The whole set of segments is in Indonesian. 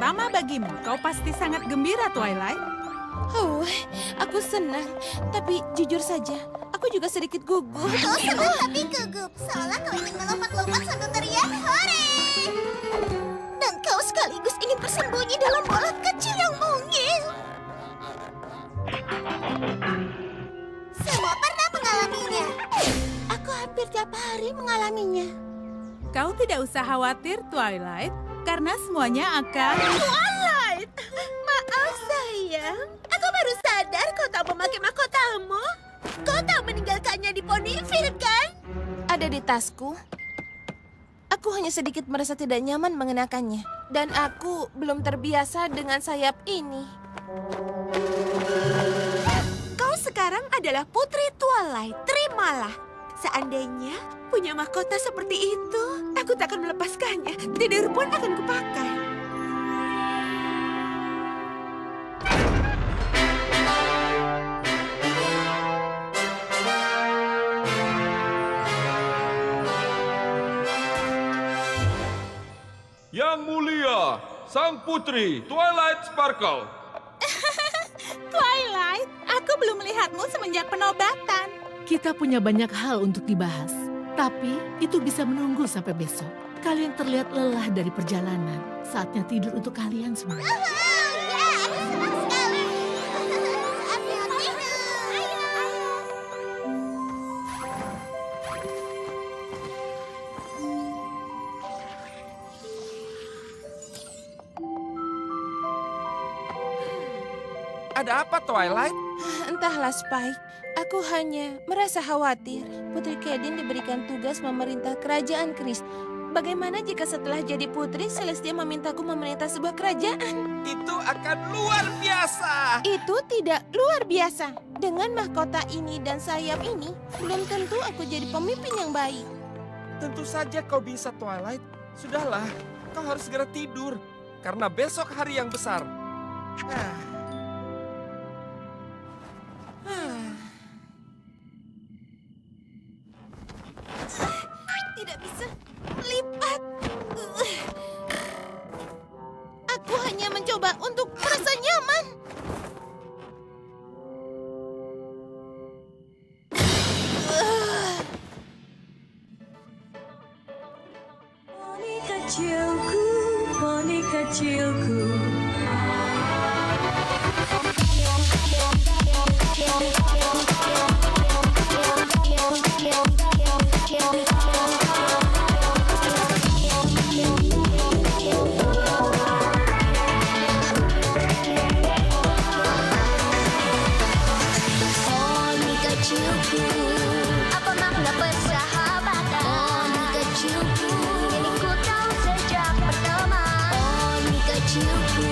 pertama bagimu. Kau pasti sangat gembira, Twilight. Oh, aku senang. Tapi jujur saja, aku juga sedikit gugup. Kau senang tapi gugup, seolah kau ingin melompat-lompat sambil teriak hore. Dan kau sekaligus ingin bersembunyi dalam bola kecil yang mungil. Semua pernah mengalaminya. Aku hampir tiap hari mengalaminya. Kau tidak usah khawatir, Twilight, karena semuanya akan... Twilight! Maaf sayang, aku baru sadar kau tak memakai mahkotamu. Kau tak meninggalkannya di Ponyville, kan? Ada di tasku. Aku hanya sedikit merasa tidak nyaman mengenakannya. Dan aku belum terbiasa dengan sayap ini. Kau sekarang adalah Putri Twilight. Terimalah. Seandainya punya mahkota seperti itu, aku tak akan melepaskannya. Tidur pun akan kupakai. Yang mulia, Sang Putri Twilight Sparkle. Twilight, aku belum melihatmu semenjak penobatan. Kita punya banyak hal untuk dibahas, tapi itu bisa menunggu sampai besok. Kalian terlihat lelah dari perjalanan. Saatnya tidur untuk kalian semua. Ya, aku senang sekali. Ayo tidur. Ada apa, Twilight? Entahlah, Spike. Aku hanya merasa khawatir. Putri Kedin diberikan tugas memerintah kerajaan Kris. Bagaimana jika setelah jadi putri, Celestia memintaku memerintah sebuah kerajaan? Itu akan luar biasa. Itu tidak luar biasa. Dengan mahkota ini dan sayap ini, belum tentu aku jadi pemimpin yang baik. Tentu saja kau bisa, Twilight. Sudahlah, kau harus segera tidur. Karena besok hari yang besar. Tidak bisa lipat. Aku hanya mencoba untuk merasa nyaman. Poni kecilku, poni kecilku. Poni kecilku, apa makna persahabatan? Poni kecilku, ini ku tahu sejak pertama. Poni kecilku.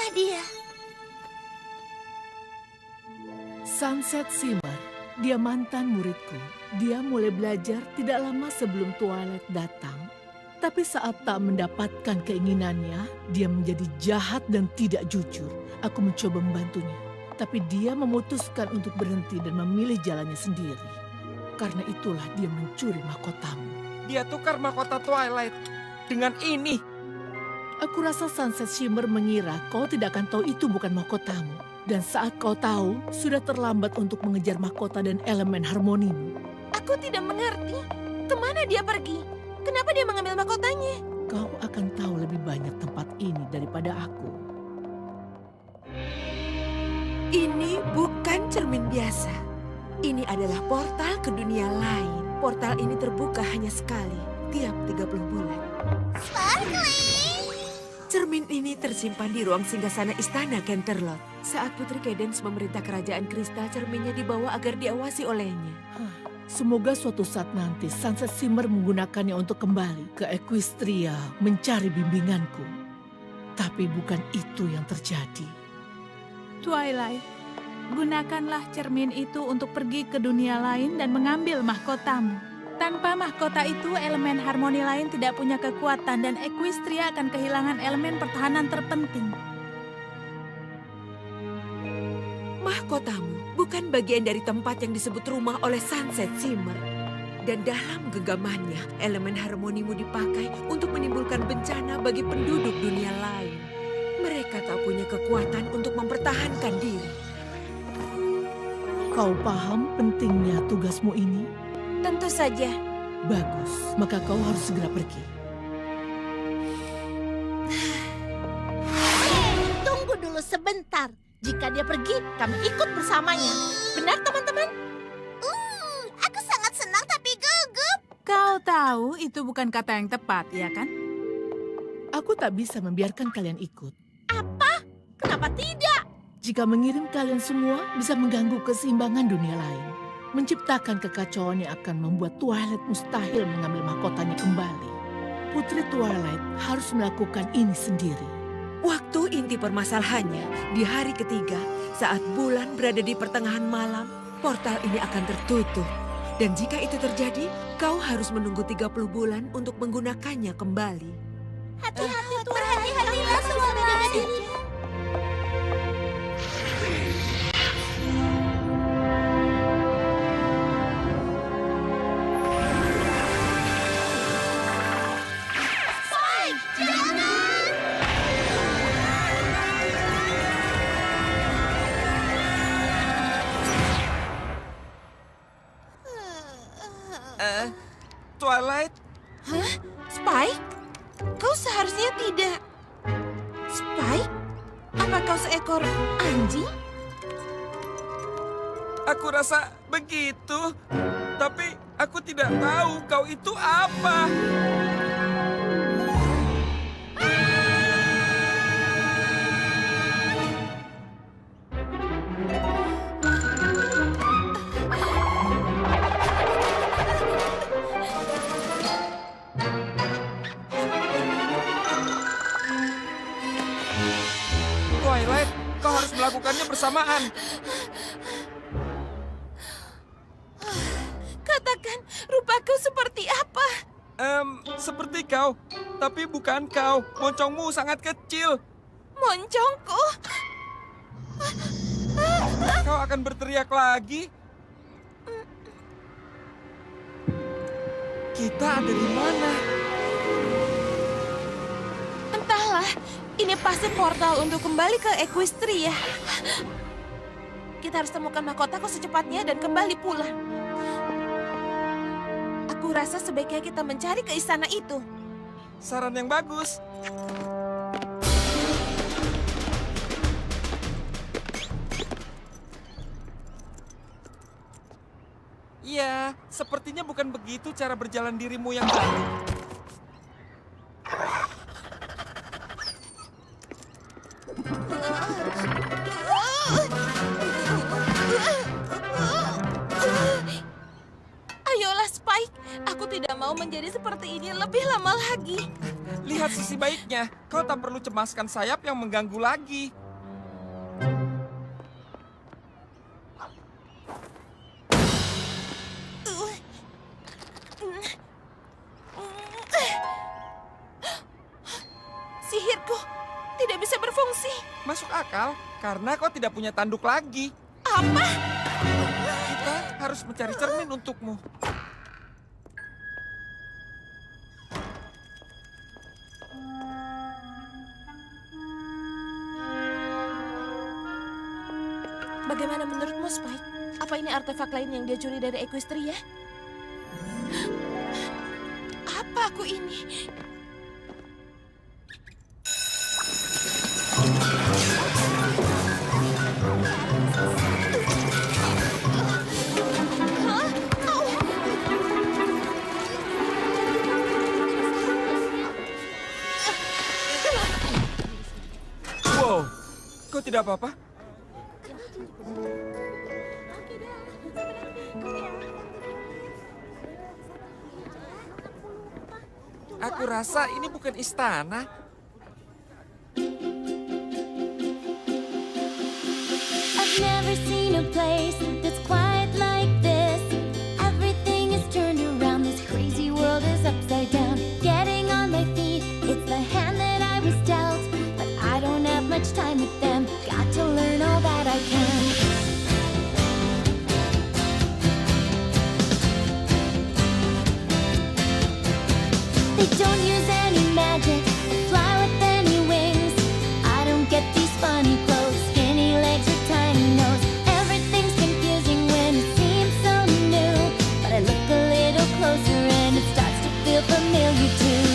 Itulah dia. Sunset Shimmer, dia mantan muridku. Dia mulai belajar tidak lama sebelum Twilight datang. Tapi saat tak mendapatkan keinginannya, dia menjadi jahat dan tidak jujur. Aku mencoba membantunya, tapi dia memutuskan untuk berhenti dan memilih jalannya sendiri. Karena itulah dia mencuri mahkotamu. Dia tukar mahkota Twilight dengan ini. Aku rasa Sunset Shimmer mengira kau tidak akan tahu itu bukan mahkotamu. Dan saat kau tahu, sudah terlambat untuk mengejar mahkota dan elemen harmonimu. Aku tidak mengerti. Kemana dia pergi? Kenapa dia mengambil mahkotanya? Kau akan tahu lebih banyak tempat ini daripada aku. Ini bukan cermin biasa. Ini adalah portal ke dunia lain. Portal ini terbuka hanya sekali, tiap 30 bulan. Cermin ini tersimpan di ruang singgasana istana Canterlot. Saat Putri Cadance memerintah kerajaan kristal, cerminnya dibawa agar diawasi olehnya. Semoga suatu saat nanti Sunset Shimmer menggunakannya untuk kembali ke Equestria mencari bimbinganku. Tapi bukan itu yang terjadi. Twilight, gunakanlah cermin itu untuk pergi ke dunia lain dan mengambil mahkotamu. Tanpa mahkota itu, elemen harmoni lain tidak punya kekuatan dan Equestria akan kehilangan elemen pertahanan terpenting. Mahkotamu bukan bagian dari tempat yang disebut rumah oleh Sunset Shimmer. Dan dalam genggamannya, elemen harmonimu dipakai untuk menimbulkan bencana bagi penduduk dunia lain. Mereka tak punya kekuatan untuk mempertahankan diri. Kau paham pentingnya tugasmu ini? Tentu saja. Bagus, maka kau harus segera pergi. Tunggu dulu sebentar. Jika dia pergi, kami ikut bersamanya. Benar, teman-teman? Aku sangat senang tapi gugup. Kau tahu itu bukan kata yang tepat, ya kan? Aku tak bisa membiarkan kalian ikut. Kenapa tidak? Jika mengirim kalian semua bisa mengganggu keseimbangan dunia lain. Menciptakan kekacauan yang akan membuat Twilight mustahil mengambil mahkotanya kembali. Putri Twilight harus melakukan ini sendiri. Waktu inti permasalahannya, di hari ketiga, saat bulan berada di pertengahan malam, portal ini akan tertutup. Dan jika itu terjadi, kau harus menunggu 30 bulan untuk menggunakannya kembali. Hati-hati, berhati-hatilah Twilight. Twilight, Hah? Spike? Kau seharusnya tidak. Spike? Apa kau seekor anjing? aku rasa begitu. Tapi aku tidak tahu kau itu apa. Twilight, kau harus melakukannya bersamaan. Katakan, rupaku seperti apa? Seperti kau, tapi bukan kau. Moncongmu sangat kecil. Moncongku? Kau akan berteriak lagi. Kita ada di mana? Entahlah, ini pasti portal untuk kembali ke Equestria. Kita harus temukan mahkotaku secepatnya dan kembali pulang. Aku rasa sebaiknya kita mencari ke istana itu. Saran yang bagus. Ya, sepertinya bukan begitu cara berjalan dirimu yang baru. Ayolah Spike, aku tidak mau menjadi seperti ini lebih lama lagi. Lihat sisi baiknya. Kau tak perlu cemaskan sayap yang mengganggu lagi. Sihirku tidak bisa berfungsi. Masuk akal, karena kau tidak punya tanduk lagi. Apa? Kita harus mencari cermin untukmu. Bagaimana menurutmu, Spike? Apa ini artefak lain yang dia curi dari Equestria? Apa aku ini? Wow, kau tidak apa-apa? Aku rasa ini bukan istana. I've never seen a place that's quite like this. Everything is turned around. This crazy world is upside down. Getting on my feet, it's the hand that I was dealt. But I don't have much time with them. Got to learn all that I can. They don't use any magic, they fly with any wings. I don't get these funny clothes, skinny legs or tiny nose. Everything's confusing when it seems so new. But I look a little closer and it starts to feel familiar too.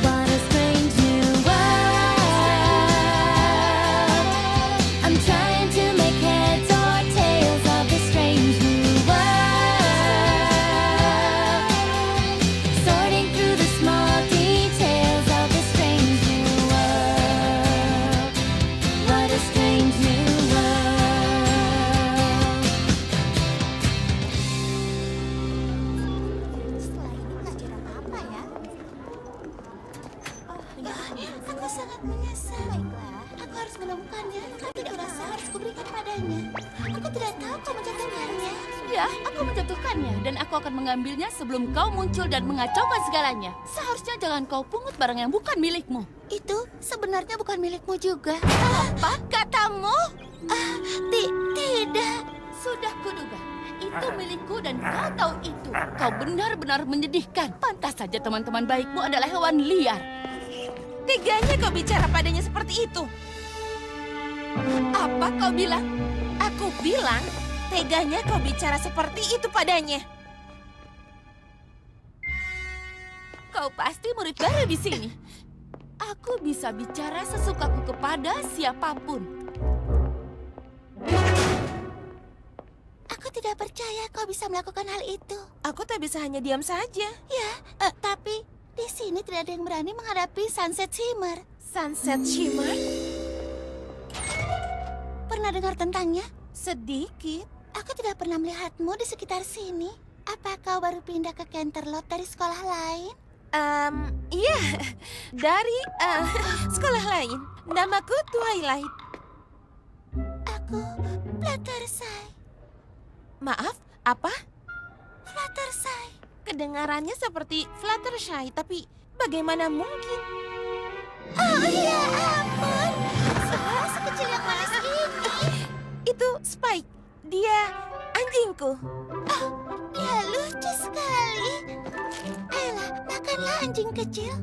What a strange new world. I'm trying to make heads or tails of this strange new world. Sorting through the small details of this strange new world. What a strange new world. Setelah ini pelajaran apa ya? Aku sangat menyesal. Baiklah, aku harus menemukannya. Tapi aku rasa harus kuberikan padanya. Aku tidak tahu kau menjatuhkannya. Ya, aku menjatuhkannya dan aku akan mengambilnya sebelum kau muncul dan mengacaukan segalanya. Seharusnya jangan kau pungut barang yang bukan milikmu. Itu sebenarnya bukan milikmu juga. Apa katamu? Tidak. Sudah kuduga. Itu milikku dan kau tahu itu. Kau benar-benar menyedihkan. Pantas saja teman-teman baikmu adalah hewan liar. Teganya kau bicara padanya seperti itu. Apa kau bilang? Aku bilang, teganya kau bicara seperti itu padanya. Kau pasti murid baru di sini. Aku bisa bicara sesukaku kepada siapapun. Aku tidak percaya kau bisa melakukan hal itu. Aku tak bisa hanya diam saja. Ya, tapi di sini tidak ada yang berani menghadapi Sunset Shimmer. Sunset Shimmer? Pernah dengar tentangnya? Sedikit. Aku tidak pernah melihatmu di sekitar sini. Apa kau baru pindah ke Canterlot dari sekolah lain? Iya, dari sekolah lain. Namaku Twilight. Aku Fluttershy. Maaf, apa? Fluttershy. Kedengarannya seperti Fluttershy, tapi bagaimana mungkin? Oh ya ampun, suara sekecil yang manis ini. Itu Spike. Dia anjingku. Oh, ya lucu sekali. Ayolah, makanlah anjing kecil.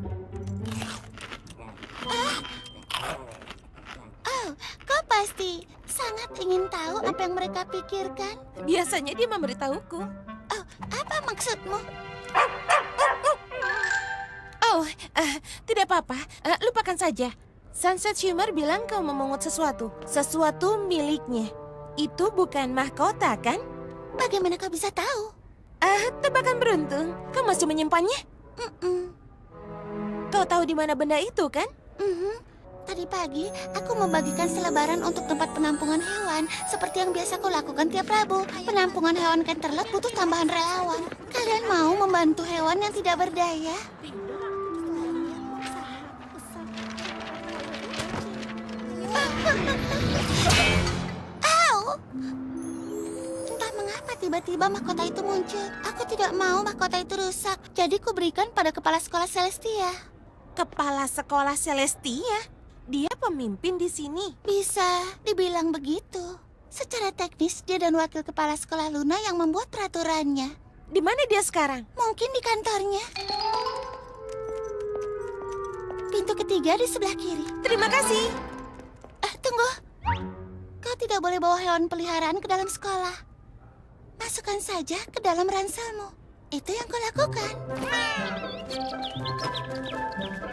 Oh, kau pasti sangat ingin tahu apa yang mereka pikirkan. Biasanya dia memberitahuku. Oh, apa maksudmu? Oh, tidak apa-apa. Lupakan saja. Sunset Shimmer bilang kau memungut sesuatu. Sesuatu miliknya. Itu bukan mahkota, kan? Bagaimana kau bisa tahu? Tebakan beruntung. Kau masih menyimpannya? Kau tahu di mana benda itu, kan? Tadi pagi, aku membagikan selebaran untuk tempat penampungan hewan, seperti yang biasa aku lakukan tiap Rabu. Penampungan hewan Canterlot butuh tambahan relawan. Kalian mau membantu hewan yang tidak berdaya? Au! Entah mengapa tiba-tiba mahkota itu muncul. Aku tidak mau mahkota itu rusak, jadi kuberikan pada kepala sekolah Celestia. Kepala sekolah Celestia? Dia pemimpin di sini. Bisa dibilang begitu. Secara teknis, dia dan wakil kepala sekolah Luna yang membuat peraturannya. Di mana dia sekarang? Mungkin di kantornya. Pintu ketiga di sebelah kiri. Terima kasih. Tunggu. Kau tidak boleh bawa hewan peliharaan ke dalam sekolah. Masukkan saja ke dalam ranselmu. Itu yang kau lakukan.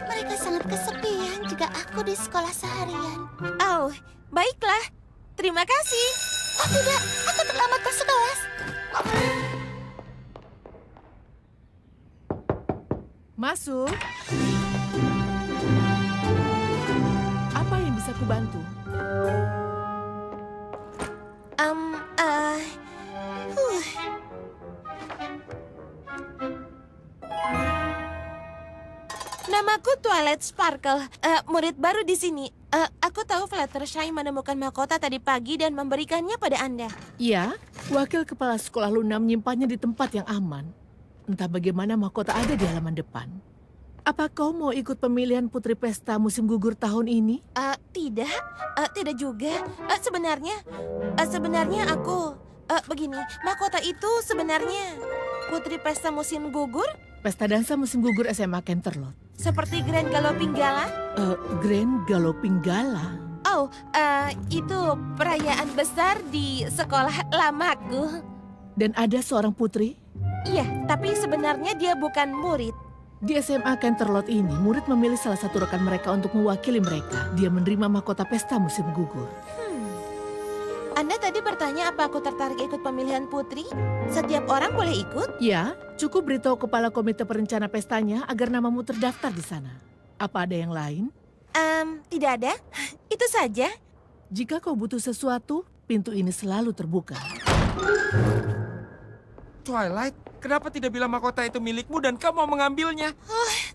Mereka sangat kesepian jika aku di sekolah seharian. Oh, baiklah. Terima kasih. Oh tidak, aku terlambat masuk kelas. Masuk. Apa yang bisa kubantu? Namaku Twilight Sparkle, murid baru di sini. Aku tahu Fluttershy menemukan mahkota tadi pagi dan memberikannya pada Anda. Ya, wakil kepala sekolah Luna menyimpannya di tempat yang aman. Entah bagaimana mahkota ada di halaman depan. Apa kau mau ikut pemilihan Putri Pesta musim gugur tahun ini? Tidak juga. Sebenarnya aku begini. Mahkota itu sebenarnya Putri Pesta musim gugur, Pesta dansa musim gugur SMA Canterlot. seperti Grand Galloping Gala. Grand Galloping Gala. Oh, itu perayaan besar di sekolah lamaku. Dan ada seorang putri? Iya, tapi sebenarnya dia bukan murid. Di SMA Canterlot ini, murid memilih salah satu rekan mereka untuk mewakili mereka. Dia menerima mahkota pesta musim gugur. Anda tadi bertanya apa aku tertarik ikut pemilihan putri? Setiap orang boleh ikut? Ya, cukup beritahu kepala komite perencana pestanya agar namamu terdaftar di sana. Apa ada yang lain? Tidak ada. Itu saja. Jika kau butuh sesuatu, pintu ini selalu terbuka. Twilight, kenapa tidak bilang mahkota itu milikmu dan kau mau mengambilnya?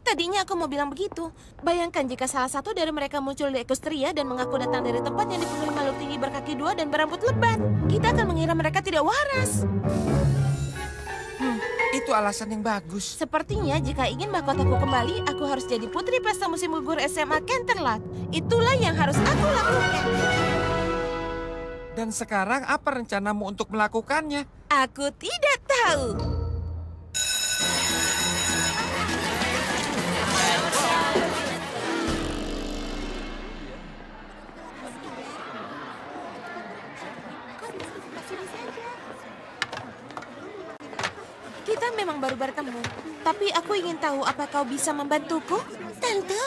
Tadinya aku mau bilang begitu. Bayangkan jika salah satu dari mereka muncul di Equestria dan mengaku datang dari tempat yang dipenuhi makhluk tinggi berkaki dua dan berambut lebat. Kita akan mengira mereka tidak waras. Itu alasan yang bagus. Sepertinya jika ingin mahkotaku kembali, aku harus jadi putri pesta musim gugur SMA Canterlot. Itulah yang harus aku lakukan. Dan sekarang apa rencanamu untuk melakukannya? Aku tidak tahu. Kita memang baru bertemu, tapi aku ingin tahu apa kau bisa membantuku? Tentu.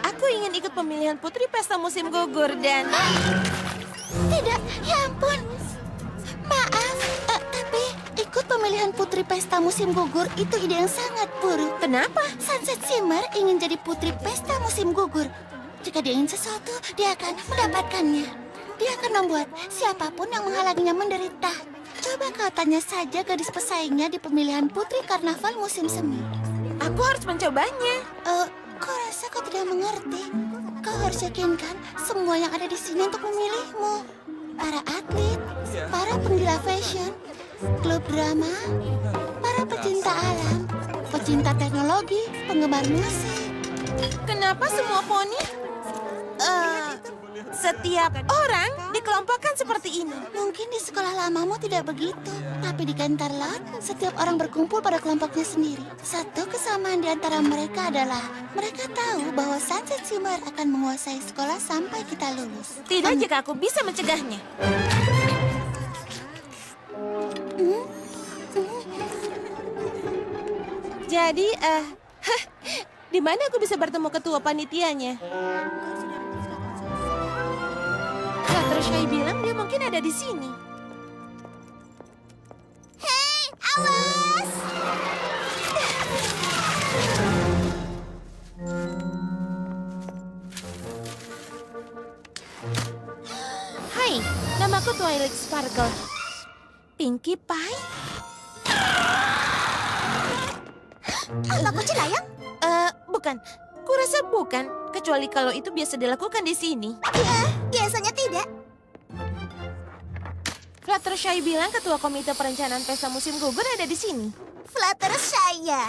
Aku ingin ikut pemilihan putri pesta musim gugur dan... Tidak, ya ampun. Maaf, tapi ikut pemilihan putri pesta musim gugur itu ide yang sangat buruk. Kenapa? Sunset Shimmer ingin jadi putri pesta musim gugur. Jika dia ingin sesuatu, dia akan mendapatkannya. Dia akan membuat siapapun yang menghalanginya menderita. Coba kau tanya saja gadis pesaingnya di pemilihan putri karnaval musim semi. Aku harus mencobanya. Kau rasa kau tidak mengerti? Kau harus yakinkan semua yang ada di sini untuk memilihmu. Para atlet, para penggila fashion, klub drama, para pecinta alam, pecinta teknologi, penggemar musik. Kenapa semua poni? Setiap orang dikelompokkan seperti ini. Mungkin di sekolah lamamu tidak begitu, tapi di Canterlot, setiap orang berkumpul pada kelompoknya sendiri. Satu kesamaan di antara mereka adalah mereka tahu bahwa Sunset Shimmer akan menguasai sekolah sampai kita lulus. Tidak jika aku bisa mencegahnya. Jadi, di mana aku bisa bertemu ketua panitianya? Fluttershy bilang dia mungkin ada di sini. Hei, awas! Aku Twilight Sparkle. Pinkie Pie? Apa kucing layang? Bukan. Kurasa bukan, kecuali kalau itu biasa dilakukan di sini. Ya, biasanya tidak. Fluttershy bilang ketua komite perencanaan pesta musim gugur ada di sini. Fluttershy ya.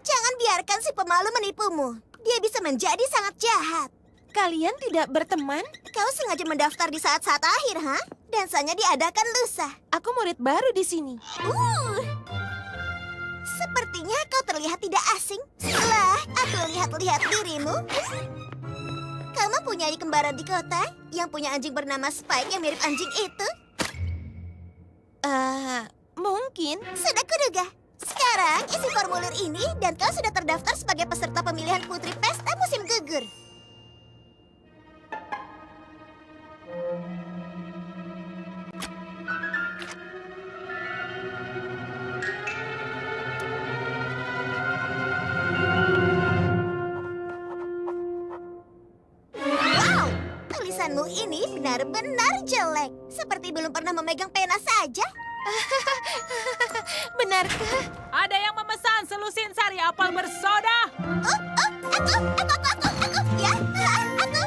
Jangan biarkan si pemalu menipumu. Dia bisa menjadi sangat jahat. Kalian tidak berteman? Kau sengaja mendaftar di saat-saat akhir, ha? Dansanya diadakan lusa. Aku murid baru di sini. Sepertinya kau terlihat tidak asing. Setelah aku lihat-lihat dirimu, kau mempunyai kembaran di kota yang punya anjing bernama Spike yang mirip anjing itu. Mungkin. Sudah kuduga. Sekarang isi formulir ini dan kau sudah terdaftar sebagai peserta pemilihan putri pesta musim gugur. Wow, tulisanmu ini benar-benar jelek. Seperti belum pernah memegang pena saja. Benarkah? Ada yang memesan selusin sari apel bersoda. Aku, ya, aku.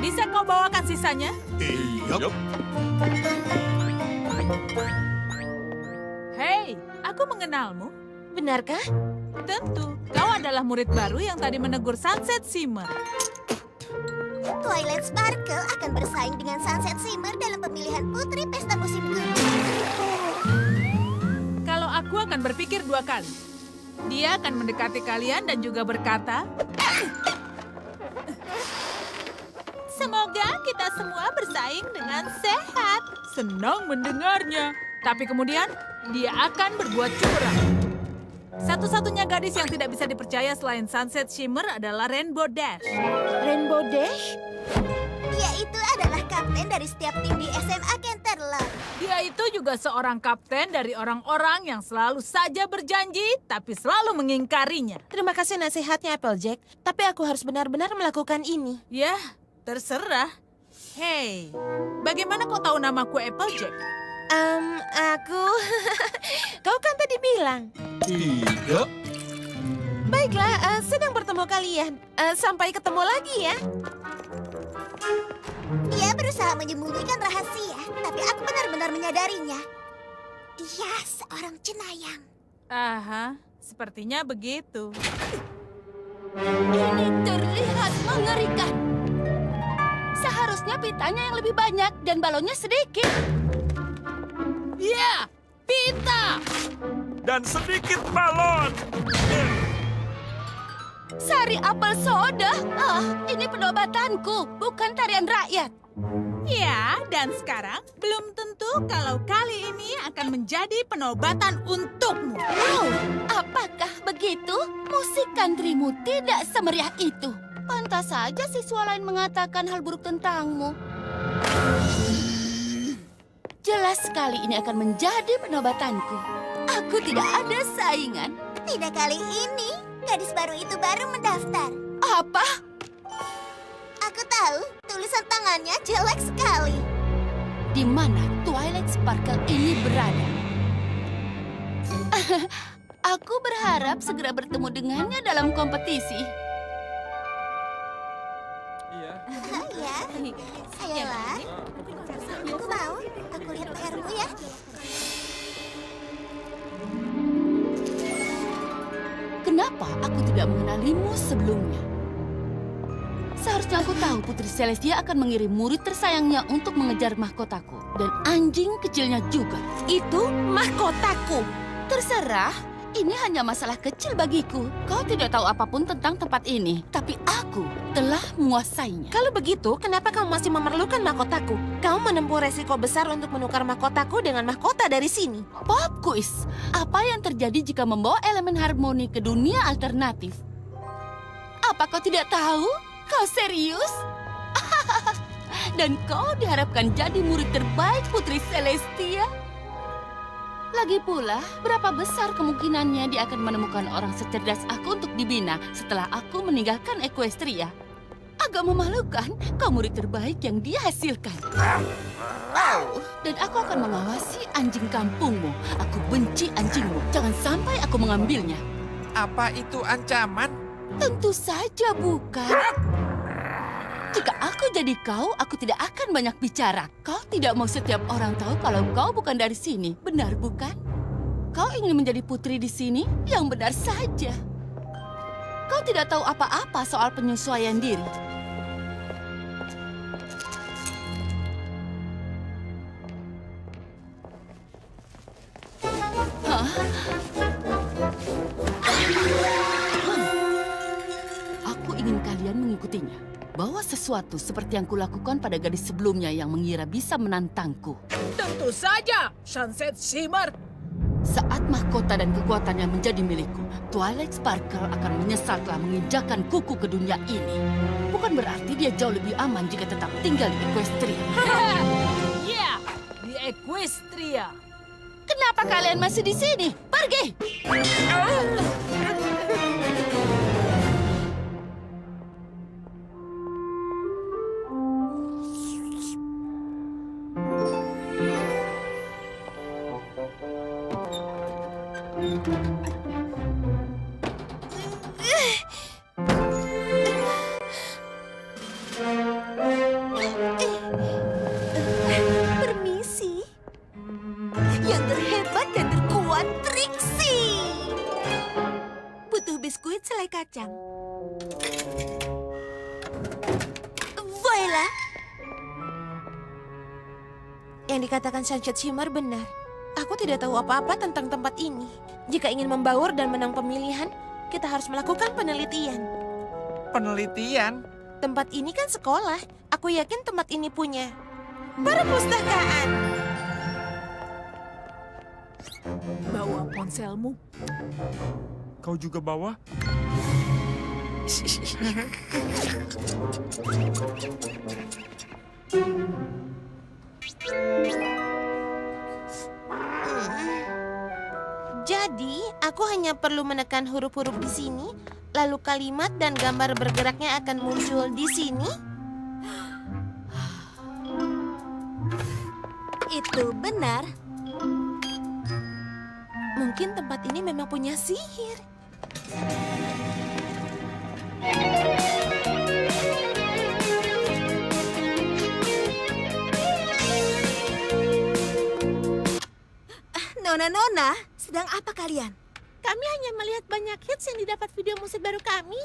Bisa kau bawakan sisanya? Yup. Hei, aku mengenalmu. Benarkah? Tentu, kau adalah murid baru yang tadi menegur Sunset Shimmer. Twilight Sparkle akan bersaing dengan Sunset Shimmer dalam pemilihan putri pesta musim gugur. Kalau aku akan berpikir 2 kali. Dia akan mendekati kalian dan juga berkata, semoga kita semua bersaing dengan sehat. Senang mendengarnya. Tapi kemudian, dia akan berbuat curang. Satu-satunya gadis yang tidak bisa dipercaya selain Sunset Shimmer adalah Rainbow Dash. Rainbow Dash? Dia itu adalah kapten dari setiap tim di SMA Canterlot. Dia itu juga seorang kapten dari orang-orang yang selalu saja berjanji, tapi selalu mengingkarinya. Terima kasih nasihatnya, Applejack. Tapi aku harus benar-benar melakukan ini. Ya, terserah. Hei, bagaimana kau tahu namaku Applejack? Aku... Kau kan tadi bilang. Tidak. Baiklah, senang bertemu kalian. Sampai ketemu lagi ya. Dia berusaha menyembunyikan rahasia, tapi aku benar-benar menyadarinya. Dia seorang cenayang. Aha, sepertinya begitu. Ini terlihat mengerikan. Seharusnya pitanya yang lebih banyak dan balonnya sedikit. Ya, pita! Dan sedikit balon. Sari apel soda? Ini penobatanku, bukan tarian rakyat. Ya, dan sekarang belum tentu kalau kali ini akan menjadi penobatan untukmu. Oh, apakah begitu? Musik countrymu tidak semeriah itu. Pantas saja siswa lain mengatakan hal buruk tentangmu. Jelas sekali ini akan menjadi penobatanku. Aku tidak ada saingan. Tidak kali ini, gadis baru itu baru mendaftar. Apa? Aku tahu, tulisan tangannya jelek sekali. Di mana Twilight Sparkle ini berada? Aku berharap segera bertemu dengannya dalam kompetisi. Iya. Ya, ayolah. Aku mau, aku lihat PR-mu ya. Kenapa aku tidak mengenalimu sebelumnya? Seharusnya aku tahu Putri Celestia akan mengirim murid tersayangnya untuk mengejar mahkotaku. Dan anjing kecilnya juga. Itu mahkotaku. Terserah, ini hanya masalah kecil bagiku. Kau tidak tahu apapun tentang tempat ini. Tapi aku telah menguasainya. Kalau begitu, kenapa kamu masih memerlukan mahkotaku? Kamu menempuh resiko besar untuk menukar mahkotaku dengan mahkota dari sini. Pop quiz, apa yang terjadi jika membawa elemen harmoni ke dunia alternatif? Apa kau tidak tahu? Kau serius? Dan kau diharapkan jadi murid terbaik Putri Celestia? Lagi pula, berapa besar kemungkinannya dia akan menemukan orang secerdas aku untuk dibina setelah aku meninggalkan Equestria? Agak memalukan, kau murid terbaik yang dia hasilkan. Dan aku akan mengawasi anjing kampungmu. Aku benci anjingmu. Jangan sampai aku mengambilnya. Apa itu ancaman? Tentu saja bukan. Jika aku jadi kau, aku tidak akan banyak bicara. Kau tidak mau setiap orang tahu kalau kau bukan dari sini. Benar bukan? Kau ingin menjadi putri di sini? Yang benar saja. Kau tidak tahu apa-apa soal penyesuaian diri. Hah? Aku ingin kalian mengikutinya. Bawa sesuatu seperti yang kulakukan pada gadis sebelumnya yang mengira bisa menantangku. Tentu saja, Sunset Shimmer. Saat mahkota dan kekuatannya menjadi milikku, Twilight Sparkle akan menyesal telah menginjakan kuku ke dunia ini. Bukan berarti dia jauh lebih aman jika tetap tinggal di Equestria. Ya, di Equestria. Kenapa kalian masih di sini? Pergi! Permisi. Yang terhebat dan terkuat, Trixie. Butuh biskuit selai kacang. Voila. Yang dikatakan Sunset Shimmer benar. Aku tidak tahu apa-apa tentang tempat ini. Jika ingin membaur dan menang pemilihan, kita harus melakukan penelitian. Penelitian? Tempat ini kan sekolah. Aku yakin tempat ini punya perpustakaan. Bawa ponselmu. Kau juga bawa? Jadi, aku hanya perlu menekan huruf-huruf di sini, lalu kalimat dan gambar bergeraknya akan muncul di sini. Itu benar. Mungkin tempat ini memang punya sihir. Nona, sedang apa kalian? Kami hanya melihat banyak hits yang didapat video musik baru kami.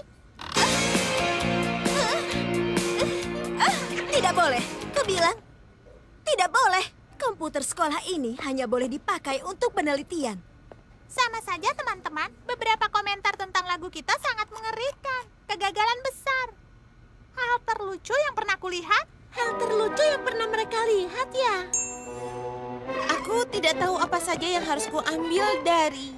Tidak boleh, kau bilang. Tidak boleh. Komputer sekolah ini hanya boleh dipakai untuk penelitian. Sama saja teman-teman, beberapa komentar tentang lagu kita sangat mengerikan. Kegagalan besar. Hal terlucu yang pernah kulihat. Hal terlucu yang pernah mereka lihat ya. Aku tidak tahu apa saja yang harus kuambil dari...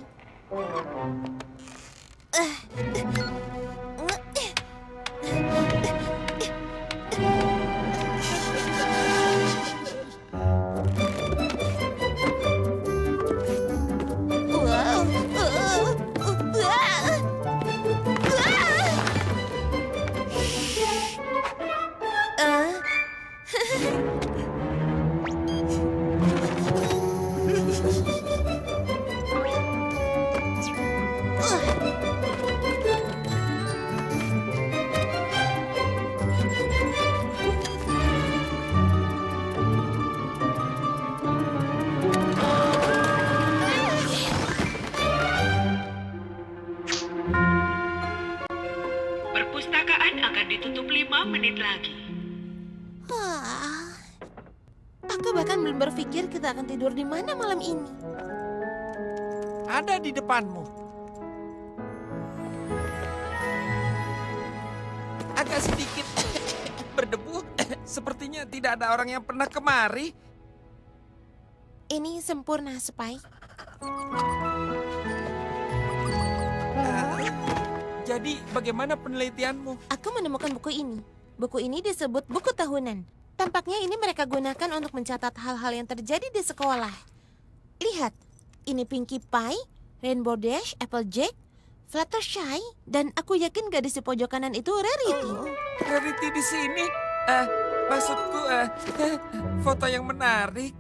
Perpustakaan akan ditutup 5 menit lagi. Aku bahkan belum berpikir kita akan tidur di mana malam ini. Ada di depanmu. Agak sedikit berdebu. Sepertinya tidak ada orang yang pernah kemari. Ini sempurna, Spike. Jadi, bagaimana penelitianmu? Aku menemukan buku ini. Buku ini disebut buku tahunan. Tampaknya ini mereka gunakan untuk mencatat hal-hal yang terjadi di sekolah. Lihat, ini Pinkie Pie, Rainbow Dash, Applejack, Fluttershy, dan aku yakin gadis di pojok kanan itu Rarity. Rarity di sini. Maksudku, foto yang menarik.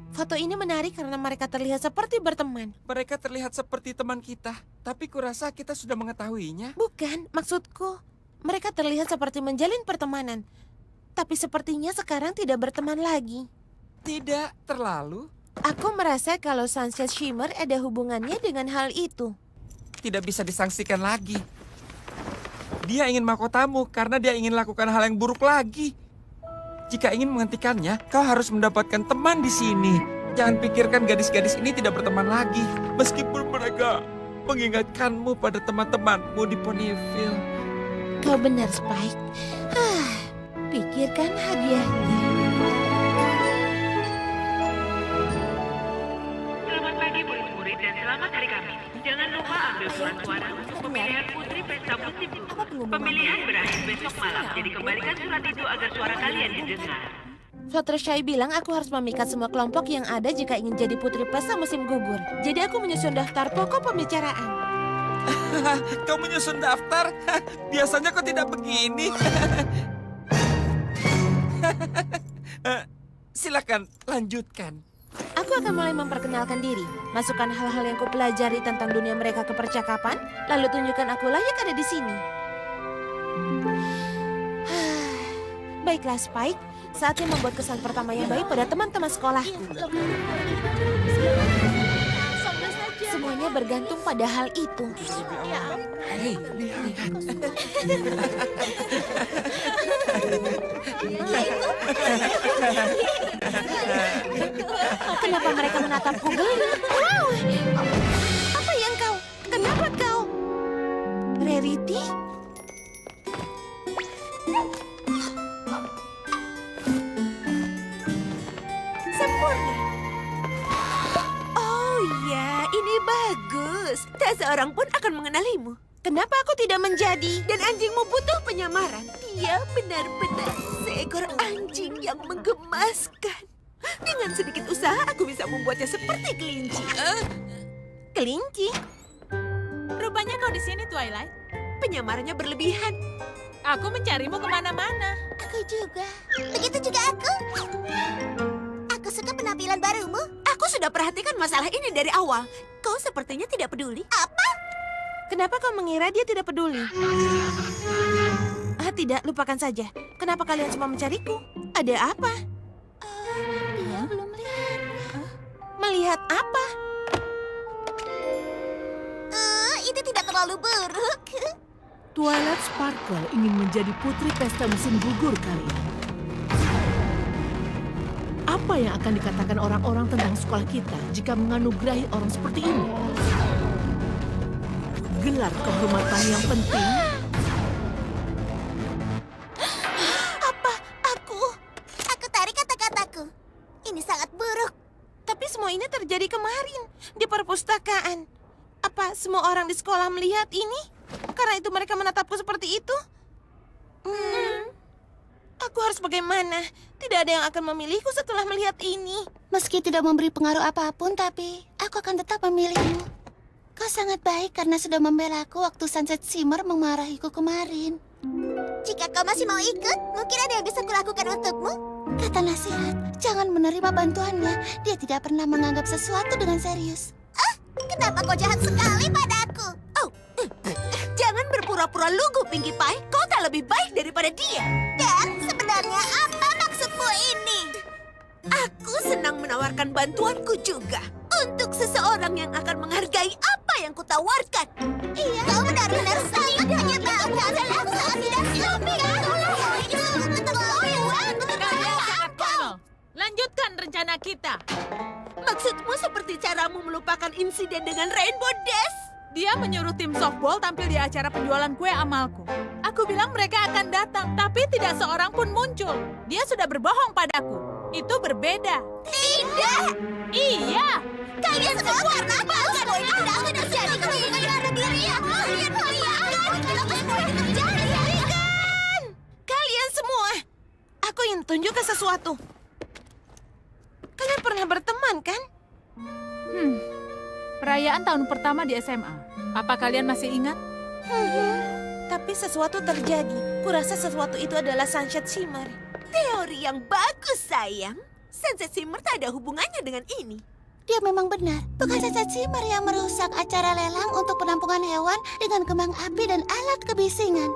Foto ini menarik karena mereka terlihat seperti berteman. Mereka terlihat seperti teman kita, tapi kurasa kita sudah mengetahuinya. Bukan, maksudku, mereka terlihat seperti menjalin pertemanan. Tapi sepertinya sekarang tidak berteman lagi. Tidak terlalu. Aku merasa kalau Sunset Shimmer ada hubungannya dengan hal itu. Tidak bisa disangsikan lagi. Dia ingin mahkotamu karena dia ingin lakukan hal yang buruk lagi. Jika ingin menghentikannya, kau harus mendapatkan teman di sini. Jangan pikirkan gadis-gadis ini tidak berteman lagi. Meskipun mereka mengingatkanmu pada teman-temanmu di Ponyville. Kau benar, Spike. Pikirkan hadiahnya. Selamat pagi murid-murid dan selamat hari Kamis. Jangan lupa ambil surat-suara untuk pemilihan putri pesta musim. Pemilihan berakhir besok malam, jadi kembalikan surat itu agar suara kalian didengar. Fluttershy bilang aku harus memikat semua kelompok yang ada jika ingin jadi putri pesta musim gugur. Jadi aku menyusun daftar pokok pembicaraan. Kau menyusun daftar? Biasanya kau tidak begini. Silakan, lanjutkan. Aku akan mulai memperkenalkan diri, masukkan hal-hal yang kupelajari tentang dunia mereka ke percakapan, lalu tunjukkan aku layak ada di sini. Baiklah, Spike. Saatnya membuat kesan pertama yang baik pada teman-teman sekolahku. Semuanya bergantung pada hal itu. Hei, lihat. Kenapa mereka menatapku geli? Wow! Apa yang kau? Kenapa kau? Rarity? Sempurna. Oh ya, ini bagus. Tak seorang pun akan mengenalimu. Kenapa aku tidak menjadi? Dan anjingmu butuh penyamaran. Dia benar-benar seekor anjing yang menggemaskan. Dengan sedikit usaha, aku bisa membuatnya seperti kelinci. Kelinci? Rupanya kau di sini, Twilight. Penyamarannya berlebihan. Aku mencarimu kemana-mana. Aku juga. Begitu juga aku. Aku suka penampilan barumu. Aku sudah perhatikan masalah ini dari awal. Kau sepertinya tidak peduli. Apa? Kenapa kau mengira dia tidak peduli? Tidak, lupakan saja. Kenapa kalian semua mencariku? Ada apa? Dia belum lihat. Melihat apa? Itu tidak terlalu buruk. Twilight Sparkle ingin menjadi putri pesta musim gugur kali ini. Apa yang akan dikatakan orang-orang tentang sekolah kita jika menganugerahi orang seperti ini? Gelar kehormatan yang penting. Apa? Aku tarik kata-kataku. Ini sangat buruk. Tapi semua ini terjadi kemarin di perpustakaan. Apa semua orang di sekolah melihat ini? Karena itu mereka menatapku seperti itu? Aku harus bagaimana? Tidak ada yang akan memilihku setelah melihat ini. Meski tidak memberi pengaruh apapun, tapi aku akan tetap memilihmu. Kau sangat baik karena sudah membela aku waktu Sunset Shimmer memarahiku kemarin. Jika kau masih mau ikut, mungkin ada yang bisa kulakukan untukmu. Kata nasihat, jangan menerima bantuannya. Dia tidak pernah menganggap sesuatu dengan serius. Kenapa kau jahat sekali padaku? Jangan berpura-pura lugu, Pinkie Pie. Kau tak lebih baik daripada dia. Dan sebenarnya apa maksudmu ini? Aku senang menawarkan bantuanku juga. Untuk seseorang yang akan menghargai apa yang kutawarkan. Iya, kau benar-benar sangat menyenangkan. Aku sangat tidak suka. Lanjutkan rencana kita. Maksudmu seperti caramu melupakan insiden dengan Rainbow Dash? Dia menyuruh tim softball tampil di acara penjualan kue amalku. Aku bilang mereka akan datang, tapi tidak seorang pun muncul. Dia sudah berbohong padaku. Itu berbeda. Tidak. Iya. Kalian semua karena apa? Semua ini tidak akan terjadi kalau bukan karena dirinya. Kenapa semua ini terjadi? Kalian semua. Aku ingin tunjukkan sesuatu. Kalian pernah berteman, kan? perayaan tahun pertama di SMA. Apa kalian masih ingat? Tapi sesuatu terjadi. Kurasa sesuatu itu adalah Sunset Shimmer. Teori yang bagus, sayang. Sunset Shimmer tak ada hubungannya dengan ini. Dia memang benar. Bukan Sunset Shimmer yang merusak acara lelang untuk penampungan hewan dengan kembang api dan alat kebisingan.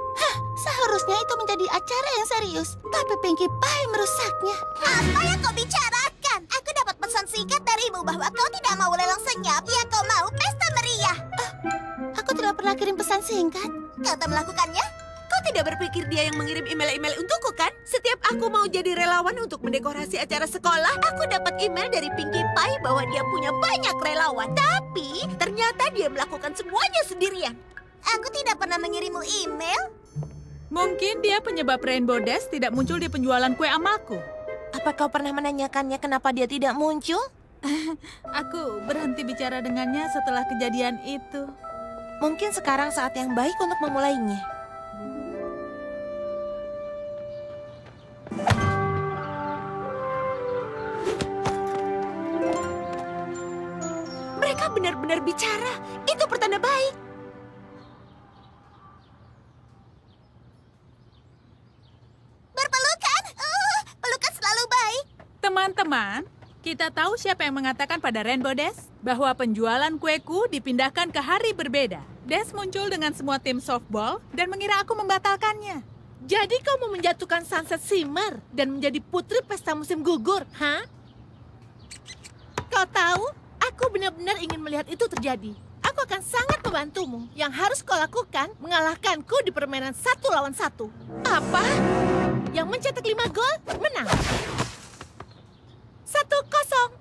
Seharusnya itu menjadi acara yang serius. Tapi Pinkie Pie merusaknya. Apa yang kau bicarakan? Aku dapat pesan singkat darimu bahwa kau tidak mau lelang senyap. Yang kau mau pesta meriah. Aku tidak pernah kirim pesan singkat. Kau tak melakukannya? Kau tidak berpikir dia yang mengirim email-email untukku, kan? Setiap aku mau jadi relawan untuk mendekorasi acara sekolah, aku dapat email dari Pinkie Pie bahwa dia punya banyak relawan. Tapi ternyata dia melakukan semuanya sendirian. Aku tidak pernah mengirimmu email. Mungkin dia penyebab Rainbow Dash tidak muncul di penjualan kue amalku. Apa kau pernah menanyakannya kenapa dia tidak muncul? Aku berhenti bicara dengannya setelah kejadian itu. Mungkin sekarang saat yang baik untuk memulainya. Mereka benar-benar bicara. Itu pertanda baik. Berpelukan? Pelukan selalu baik. Teman-teman, kita tahu siapa yang mengatakan pada Rainbow Dash bahwa penjualan kueku dipindahkan ke hari berbeda. Dash muncul dengan semua tim softball dan mengira aku membatalkannya. Jadi kau mau menjatuhkan Sunset Shimmer dan menjadi putri pesta musim gugur, ha? Kau tahu, aku benar-benar ingin melihat itu terjadi. Aku akan sangat membantumu. Yang harus kau lakukan, mengalahkanku di permainan 1 lawan 1. Apa? Yang mencetak 5 gol, menang. 1-0.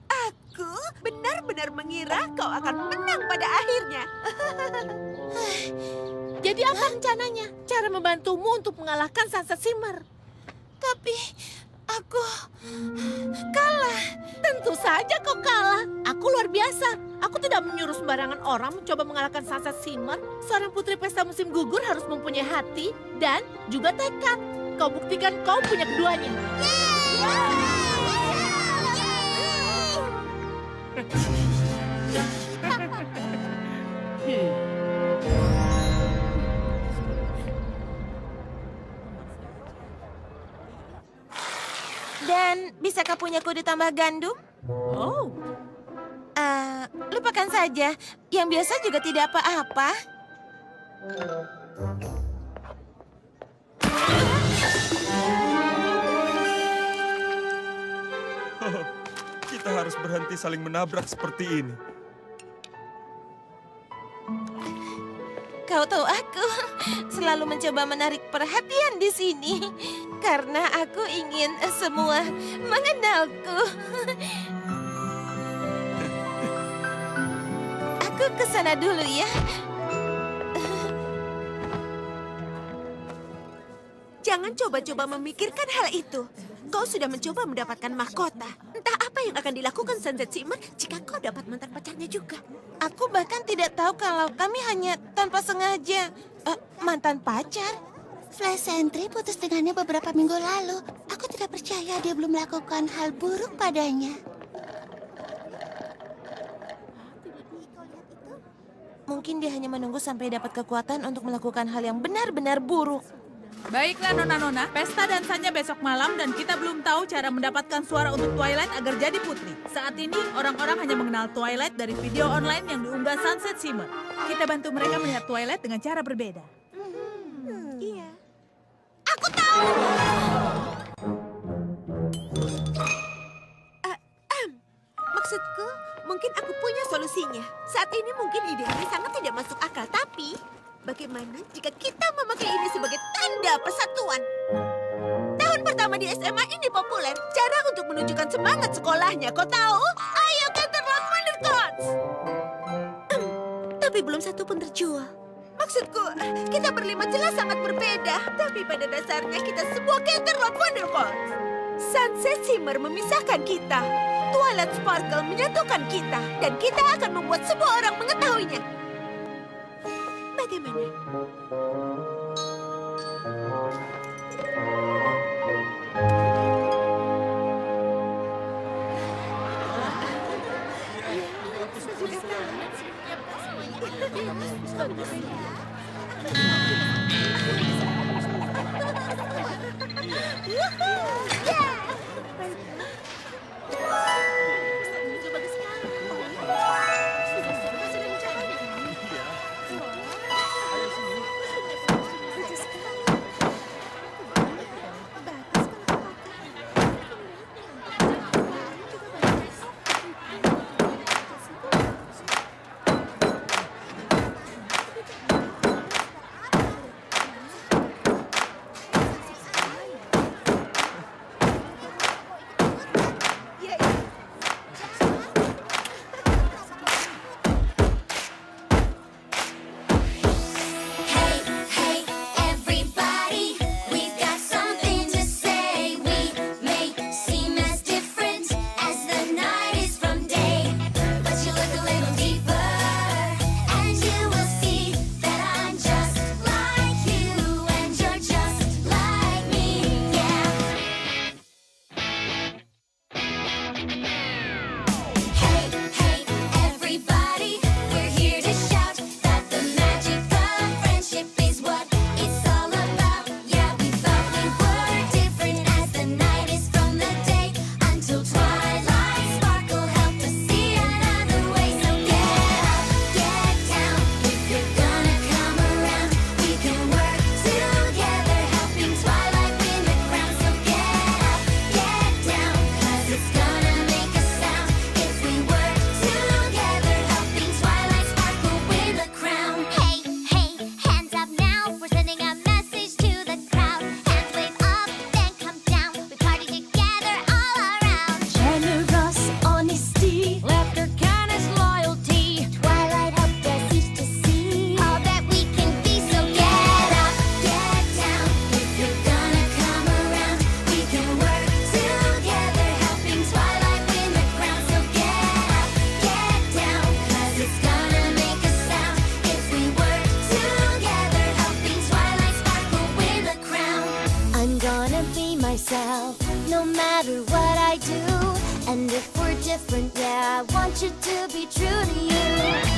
Aku benar-benar mengira kau akan menang pada akhirnya. Jadi apa rencananya? Cara membantumu untuk mengalahkan Sunset Shimmer? Tapi aku kalah. Tentu saja kau kalah. Aku luar biasa. Aku tidak menyuruh sembarangan orang mencoba mengalahkan Sunset Shimmer. Seorang putri pesta musim gugur harus mempunyai hati dan juga tekad. Kau buktikan kau punya keduanya. Dan bisakah punyaku ditambah gandum? Oh, Lupakan saja. Yang biasa juga tidak apa-apa. Kita harus berhenti saling menabrak seperti ini. Kau tahu aku selalu mencoba menarik perhatian di sini. Karena aku ingin semua mengenalku. Aku ke sana dulu ya. Jangan coba-coba memikirkan hal itu. Kau sudah mencoba mendapatkan mahkota. Entah apa yang akan dilakukan Sunset Shimmer jika kau dapat mantan pacarnya juga. Aku bahkan tidak tahu kalau kami hanya tanpa sengaja mantan pacar. Flash Sentry putus dengannya beberapa minggu lalu. Aku tidak percaya dia belum melakukan hal buruk padanya. Mungkin dia hanya menunggu sampai dapat kekuatan untuk melakukan hal yang benar-benar buruk. Baiklah nona-nona, pesta dansanya besok malam dan kita belum tahu cara mendapatkan suara untuk Twilight agar jadi putri. Saat ini orang-orang hanya mengenal Twilight dari video online yang diunggah Sunset Shimmer. Kita bantu mereka melihat Twilight dengan cara berbeda. Iya. Aku tahu. Maksudku, mungkin aku punya solusinya. Saat ini mungkin ide ini sangat tidak masuk akal, tapi bagaimana jika kita memakai ini sebagai tanda persatuan? Tahun pertama di SMA ini populer. Cara untuk menunjukkan semangat sekolahnya, kau tahu? Ayo Canterlot Wondercoats! Tapi belum satu pun terjual. Maksudku, kita berlima jelas sangat berbeda. Tapi pada dasarnya kita semua Canterlot Wondercoats. Sunset Shimmer memisahkan kita. Twilight Sparkle menyatukan kita. Dan kita akan membuat semua orang mengetahuinya. Bagaimana? No matter what I do, and if we're different, yeah, I want you to be true to you.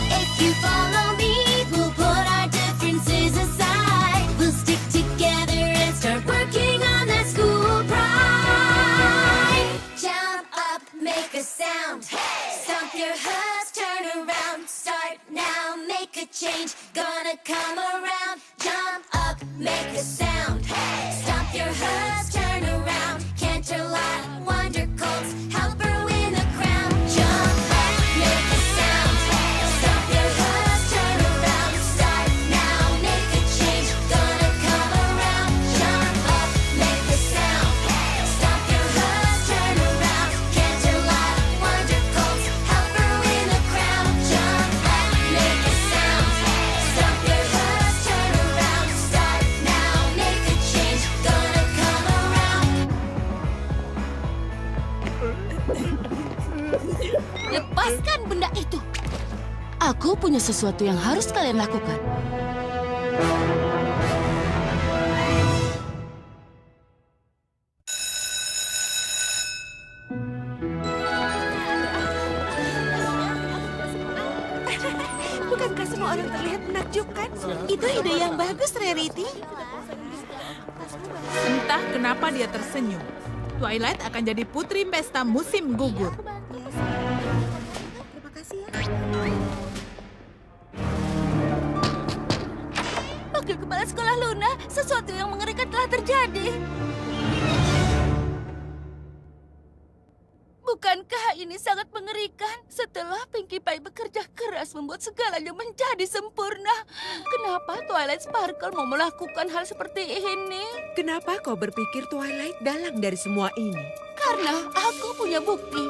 If you follow me, we'll put our differences aside. We'll stick together and start working on that school pride. Jump up, make a sound. Stomp your hooves, turn around. Start now, make a change. Gonna come around. Jump up, make a sound. Stomp your hooves, turn around. Canterlot Wondercoats, help her win the crown. Jump up, make a sound. Stomp your hooves, turn around. Start now, make a change. Gonna come around. Jump up, make a sound. Stomp your hooves, turn around. Canterlot Wondercoats, help her win the crown. Jump up, make a sound. Stomp your hooves, turn around. Start now, make a change. Gonna come around. Lepaskan benda itu. Aku punya sesuatu yang harus kalian lakukan. Bukankah semua orang terlihat menakjubkan? Itu ide yang bagus, Rarity. Entah kenapa dia tersenyum. Twilight akan jadi putri pesta musim gugur. Terima kasih ya. Wakil Kepala Sekolah Luna, sesuatu yang mengerikan telah terjadi. Bukankah ini sangat mengerikan? Setelah Pinkie Pie bekerja keras membuat segalanya menjadi sempurna. Kenapa Twilight Sparkle mau melakukan hal seperti ini? Kenapa kau berpikir Twilight dalang dari semua ini? Karena aku punya bukti.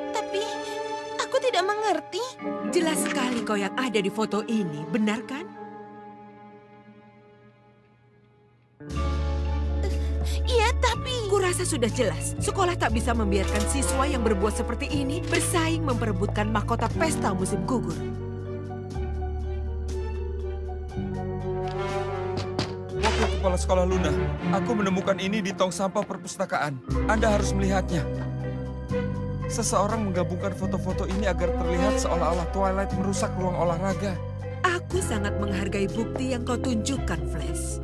Tapi aku tidak mengerti. Jelas sekali kau yang ada di foto ini, benar kan? Iya, tapi... Kurasa sudah jelas, sekolah tak bisa membiarkan siswa yang berbuat seperti ini bersaing memperebutkan mahkota pesta musim gugur. Wakil Kepala Sekolah Luna, aku menemukan ini di tong sampah perpustakaan. Anda harus melihatnya. Seseorang menggabungkan foto-foto ini agar terlihat seolah-olah Twilight merusak ruang olahraga. Aku sangat menghargai bukti yang kau tunjukkan, Flash.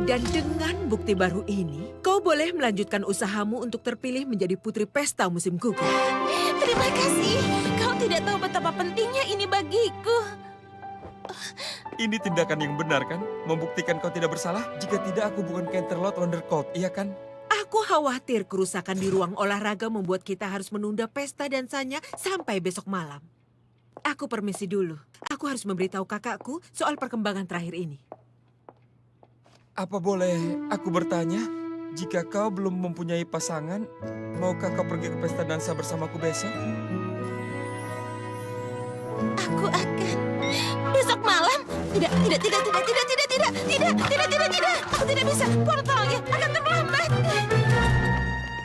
Dan dengan bukti baru ini, kau boleh melanjutkan usahamu untuk terpilih menjadi putri pesta musim gugur. Terima kasih. Kau tidak tahu betapa pentingnya ini bagiku. Ini tindakan yang benar kan? Membuktikan kau tidak bersalah? Jika tidak, aku bukan Canterlot Wondercourt, iya kan? Aku khawatir kerusakan di ruang olahraga membuat kita harus menunda pesta dansanya sampai besok malam. Aku permisi dulu. Aku harus memberitahu kakakku soal perkembangan terakhir ini. Apa boleh aku bertanya? Jika kau belum mempunyai pasangan, maukah kau pergi ke pesta dansa bersamaku besok? Aku akan... Besok malam? Tidak. Aku tidak bisa. Portalnya akan terlambat.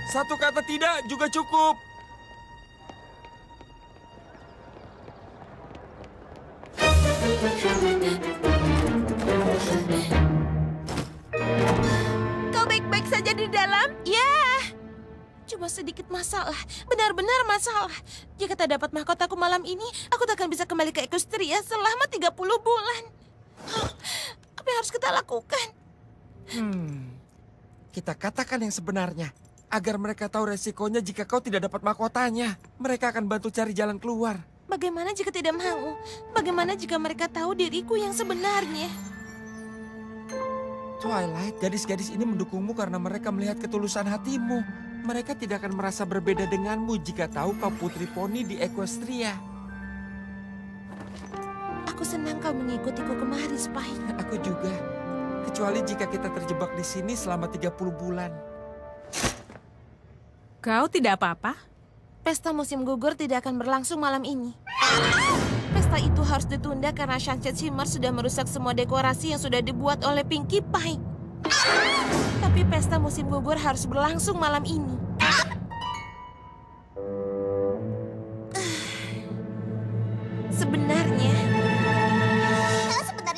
Satu kata tidak juga cukup. Kau baik-baik saja di dalam? Ya. Cuma sedikit masalah. Benar-benar masalah. Jika tak dapat mahkotaku malam ini, aku tak akan bisa kembali ke Equestria selama 30 bulan. Apa yang harus kita lakukan? Kita katakan yang sebenarnya. Agar mereka tahu resikonya jika kau tidak dapat mahkotanya. Mereka akan bantu cari jalan keluar. Bagaimana jika tidak mau? Bagaimana jika mereka tahu diriku yang sebenarnya? Twilight, gadis-gadis ini mendukungmu karena mereka melihat ketulusan hatimu. Mereka tidak akan merasa berbeda denganmu jika tahu kau putri poni di Equestria. Aku senang kau mengikutiku kemari, Spike. Aku juga. Kecuali jika kita terjebak di sini selama 30 bulan. Kau tidak apa-apa? Pesta musim gugur tidak akan berlangsung malam ini. Pesta itu harus ditunda karena Sunset Shimmer sudah merusak semua dekorasi yang sudah dibuat oleh Pinkie Pie. Tapi pesta musim gugur harus berlangsung malam ini. Sebenarnya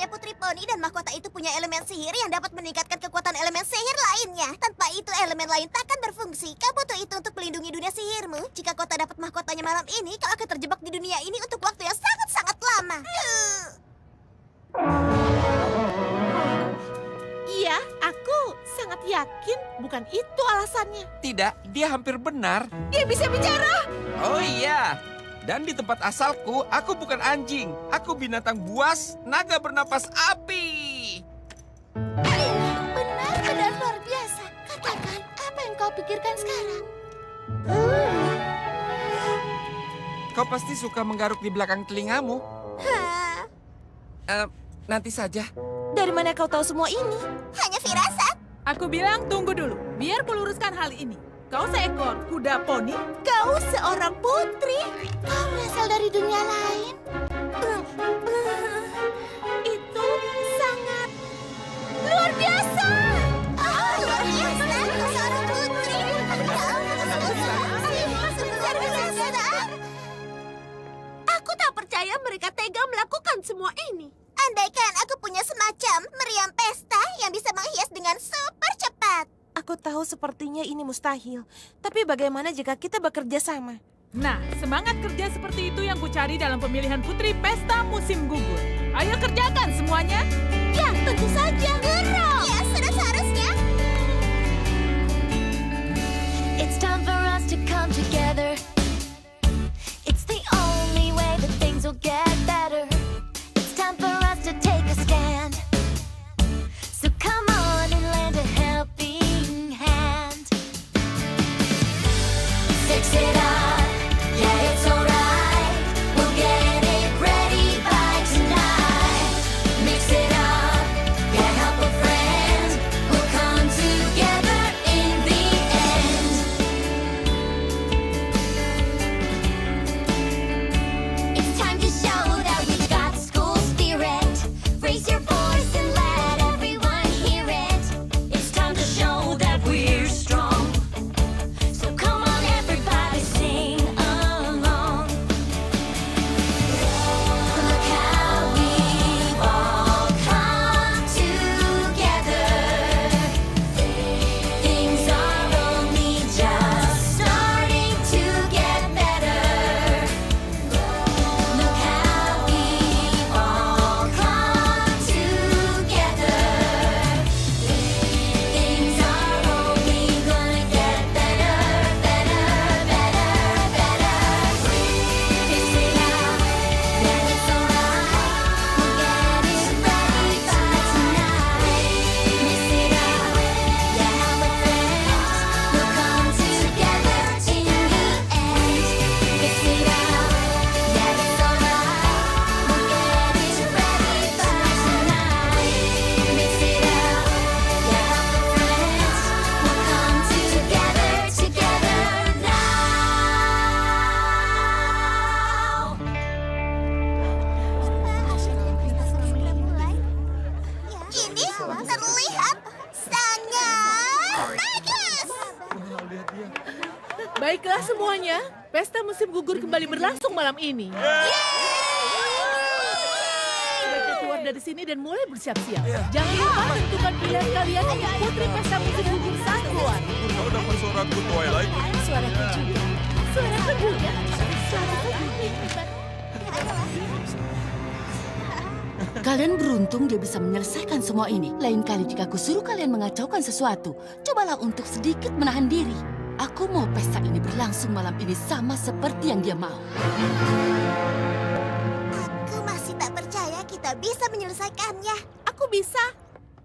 Putri Poni dan mahkota itu punya elemen sihir yang dapat meningkatkan kekuatan elemen sihir lainnya. Tanpa itu elemen lain takkan berfungsi. Kau butuh itu untuk melindungi dunia sihirmu. Jika kau tak dapat mahkotanya malam ini, kau akan terjebak di dunia ini untuk waktu yang sangat-sangat lama. iya, aku sangat yakin bukan itu alasannya. Tidak, dia hampir benar. Dia bisa bicara. Oh iya. Dan di tempat asalku, aku bukan anjing. Aku binatang buas, naga bernapas api. Benar-benar luar biasa. Katakan, apa yang kau pikirkan sekarang? Kau pasti suka menggaruk di belakang telingamu. Nanti saja. Dari mana kau tahu semua ini? Hanya firasat. Aku bilang tunggu dulu, biar kuluruskan hal ini. Kau seekor kuda poni? Kau seorang putri. Kau berasal dari dunia lain. Itu sangat luar biasa. Luar biasa. Kau seorang putri. Aku tak percaya mereka tega melakukan semua ini. Andaikan aku punya semacam meriam pesta yang bisa menghias dengan super cepat. Aku tahu sepertinya ini mustahil. Tapi bagaimana jika kita bekerja sama? Nah, semangat kerja seperti itu yang kucari dalam pemilihan putri pesta musim gugur. Ayo kerjakan semuanya. Ya, tentu saja. Gerak. Ya, sudah seharusnya. It's time for us to come together. It's the only way that things will get better. It's time for us to take a stand. So come on and lend a helping hand. Fix it up, yeah, it's alright. We'll get it ready by tonight. Mix it up, yeah, help a friend. We'll come together in the end. It's time to show that we've got school spirit. Raise your voice and let everyone hear it. It's time to show that we're strong. So come on, everybody, sing along. Look how we've all come together. Things are only just starting to get better. Look how we've all come together. Things are only gonna get better, better, better, better. Fix it up, yeah, it's alright. We'll get it ready by tonight. Mix it up, yeah, help a friend. We'll come together in the end. Fix it up, yeah, it's alright. We'll get it ready by tonight. Mix it up, yeah, help a friend. We'll come together now. Ini terlihat sangat bagus. Baiklah semuanya, pesta musim gugur kembali berlangsung malam ini. Sebaiknya keluar dari sini dan mulai bersiap-siap. Jangan lupa tentukan pilihan kalian untuk putri pesta musim gugur saat keluar. Kau dapat suaraku, Twilight. Suaraku juga. Suaraku juga. Suaraku juga. Kalian beruntung dia bisa menyelesaikan semua ini. Lain kali jika aku suruh kalian mengacaukan sesuatu, cobalah untuk sedikit menahan diri. Aku mau pesta ini berlangsung malam ini sama seperti yang dia mau. Aku masih tak percaya kita bisa menyelesaikannya. Aku bisa.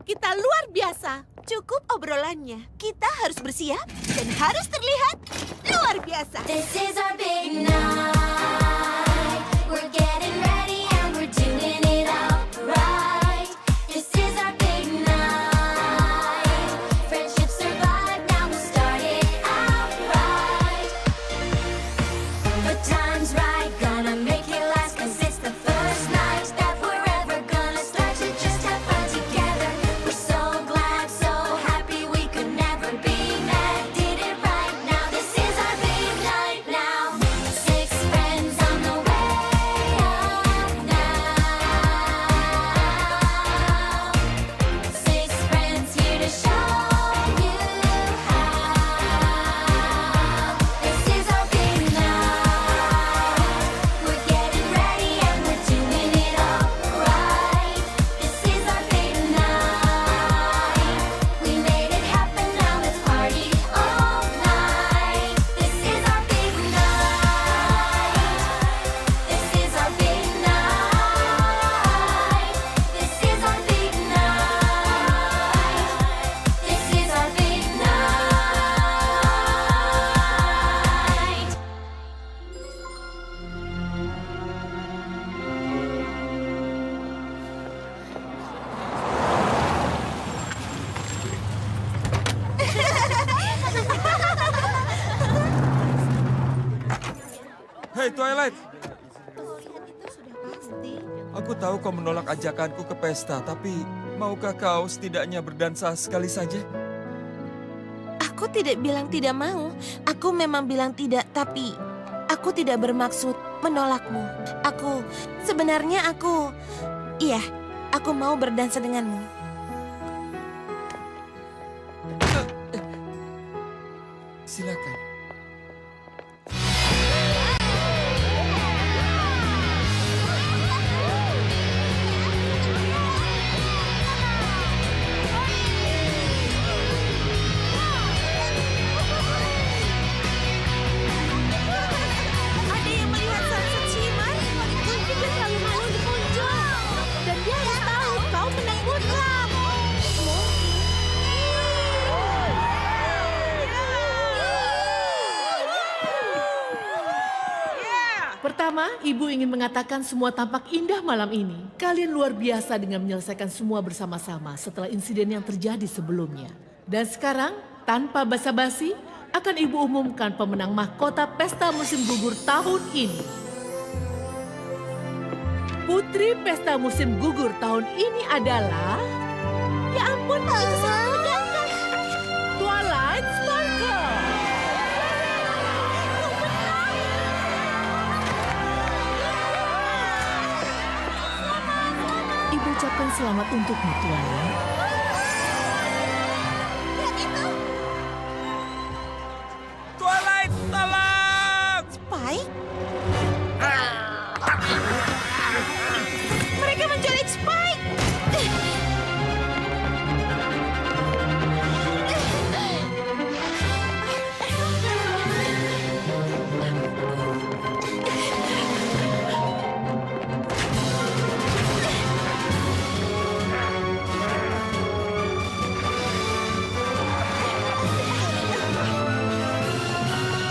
Kita luar biasa. Cukup obrolannya. Kita harus bersiap dan harus terlihat luar biasa. This is our big night. We're getting ready and we're doing it outright. This is our big night. Friendship survive, now we'll start it outright. The time's right, gonna make it last, 'cause it's the first night that we're ever gonna start to just have fun together. We're so glad, so happy, we could never be mad. Did it right now, this is our big night now. 6 friends on the way up now. 6 friends here to show you how. This is our big night. We're getting ready and we're doing it all right. This is our big night. We made it happen, now let's party all night. This is our big night. This is our big night. This is our big night. This is our big night. Hei Twilight, aku tahu kau menolak ajakanku ke pesta, tapi maukah kau setidaknya berdansa sekali saja? Aku tidak bilang tidak mau. Aku memang bilang tidak, tapi aku tidak bermaksud menolakmu. Sebenarnya iya, aku mau berdansa denganmu. Silakan. Pertama, Ibu ingin mengatakan semua tampak indah malam ini. Kalian luar biasa dengan menyelesaikan semua bersama-sama setelah insiden yang terjadi sebelumnya. Dan sekarang, tanpa basa-basi, akan Ibu umumkan pemenang mahkota Pesta Musim Gugur tahun ini. Putri Pesta Musim Gugur tahun ini adalah... Ya ampun, itu sangat menegangkan. Twilight Sparkle. Ibu ucapkan selamat untukmu, Twilight. Twilight, tolong! Spike? Mereka menculik Spike!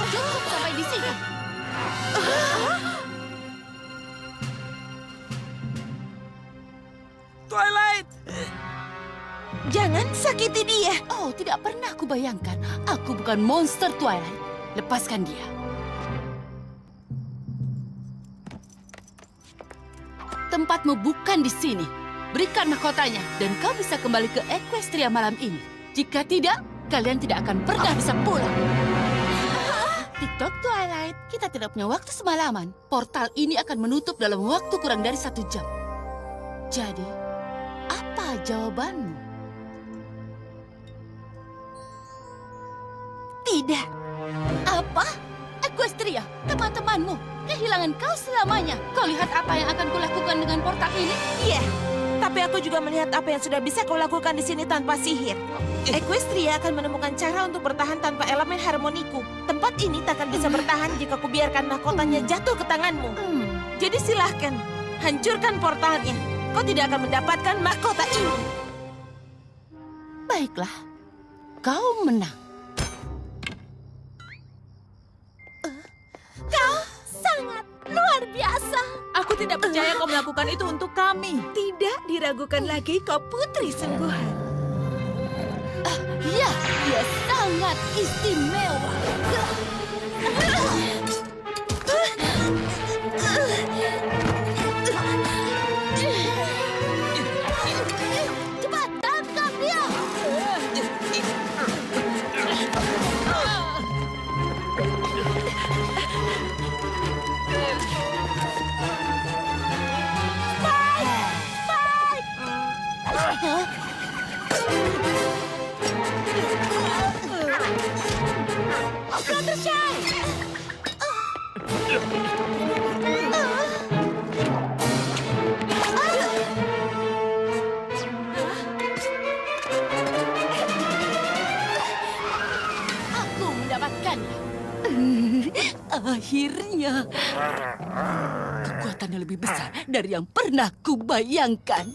Cukup sampai di sini. Twilight! Jangan sakiti dia. Oh, tidak pernah aku bayangkan. Aku bukan monster Twilight. Lepaskan dia. Tempatmu bukan di sini. Berikan mahkotanya dan kau bisa kembali ke Equestria malam ini. Jika tidak, kalian tidak akan pernah bisa pulang. TikTok Twilight, kita tidak punya waktu semalaman. Portal ini akan menutup dalam waktu kurang dari 1 jam. Jadi, apa jawabanmu? Tidak. Apa? Equestria, teman-temanmu, kehilangan kau selamanya. Kau lihat apa yang akan kulakukan dengan portal ini? Iya, tapi aku juga melihat apa yang sudah bisa kau lakukan di sini tanpa sihir. Equestria akan menemukan cara untuk bertahan tanpa elemen harmoniku. Tempat ini takkan bisa bertahan jika kubiarkan mahkotanya jatuh ke tanganmu. Jadi silahkan, hancurkan portalnya. Kau tidak akan mendapatkan mahkota ini. Baiklah, kau menang. Kau sangat luar biasa. Aku tidak percaya kau melakukan itu untuk kami. Tidak diragukan lagi kau putri sungguhan. Ya, dia sangat istimewa. Cepat tangkap dia. Aku mendapatkannya. Akhirnya, kekuatannya lebih besar dari yang pernah kubayangkan.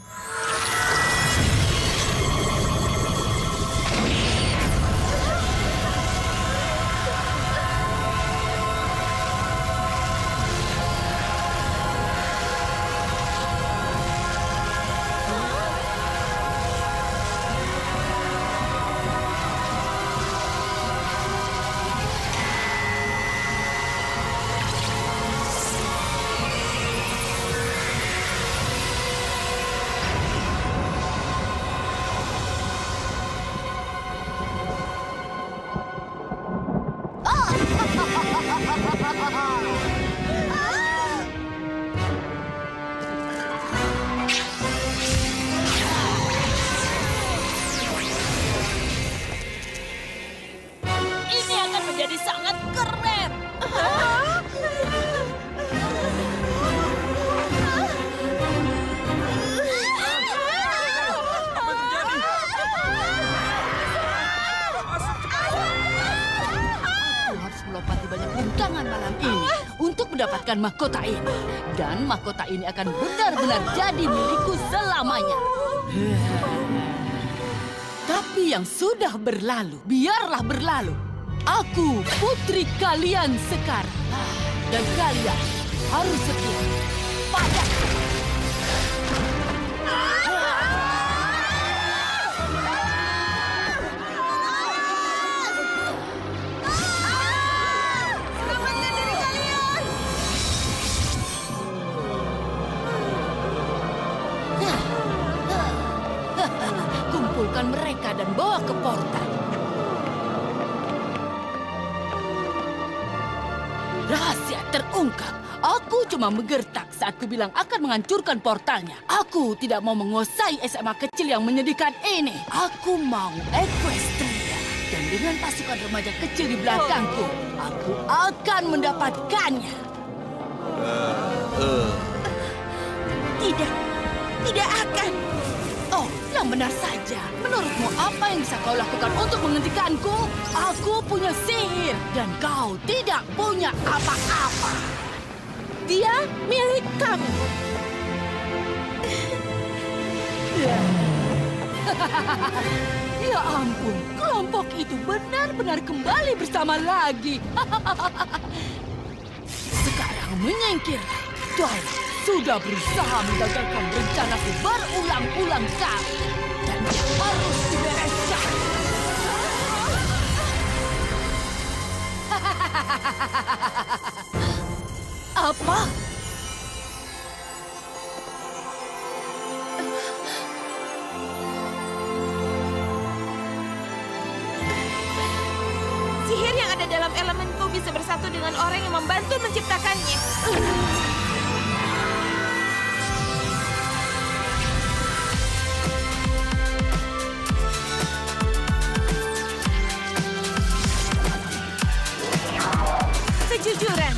Ini akan menjadi sangat keren. Aku harus melompati banyak rintangan malam ini untuk mendapatkan mahkota ini. Dan mahkota ini akan benar-benar jadi milikku selamanya. Tapi yang sudah berlalu, biarlah berlalu. Aku putri kalian sekarang. Dan kalian harus setia padaku. Kumpulkan mereka dan bawa ke portal. Rahasia terungkap. Aku cuma menggertak saat ku bilang akan menghancurkan portalnya. Aku tidak mau menguasai SMA kecil yang menyedihkan ini. Aku mau Equestria. Dan dengan pasukan remaja kecil di belakangku, aku akan mendapatkannya. Tidak akan. Oh, yang benar saja. Menurutmu apa yang bisa kau lakukan untuk menghentikanku? Aku punya sihir dan kau tidak punya apa-apa. Dia milik kamu. Ya ampun, kelompok itu benar-benar kembali bersama lagi. Sekarang menyingkirlah. Twilight sudah berusaha menggagalkan rencanaku berulang-ulang kali. Dan dia harus dibereskan. Apa? Sihir yang ada dalam elemenku bisa bersatu dengan orang yang membantu menciptakannya. Kejujuran.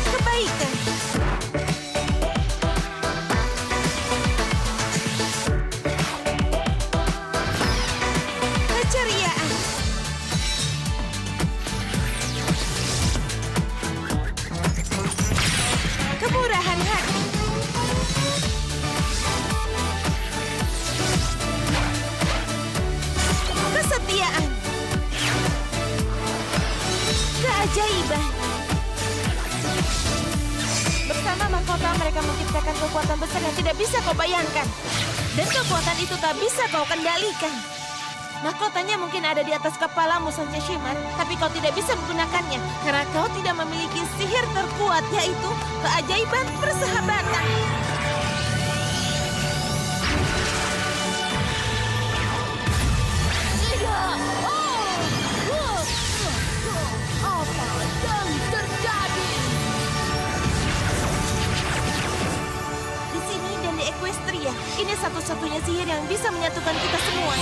Kebaikan. Keceriaan. Kemurahan hati. Kesetiaan. Keajaiban. Bersama mahkota mereka menciptakan kekuatan besar yang tidak bisa kau bayangkan. Dan kekuatan itu tak bisa kau kendalikan. Mahkotanya mungkin ada di atas kepalamu, Sunset Shimmer, tapi kau tidak bisa menggunakannya karena kau tidak memiliki sihir terkuat, yaitu keajaiban persahabatan. Apa yang terjadi? Di sini dan di Equestria, ini satu-satunya sihir yang bisa menyatukan kita semua.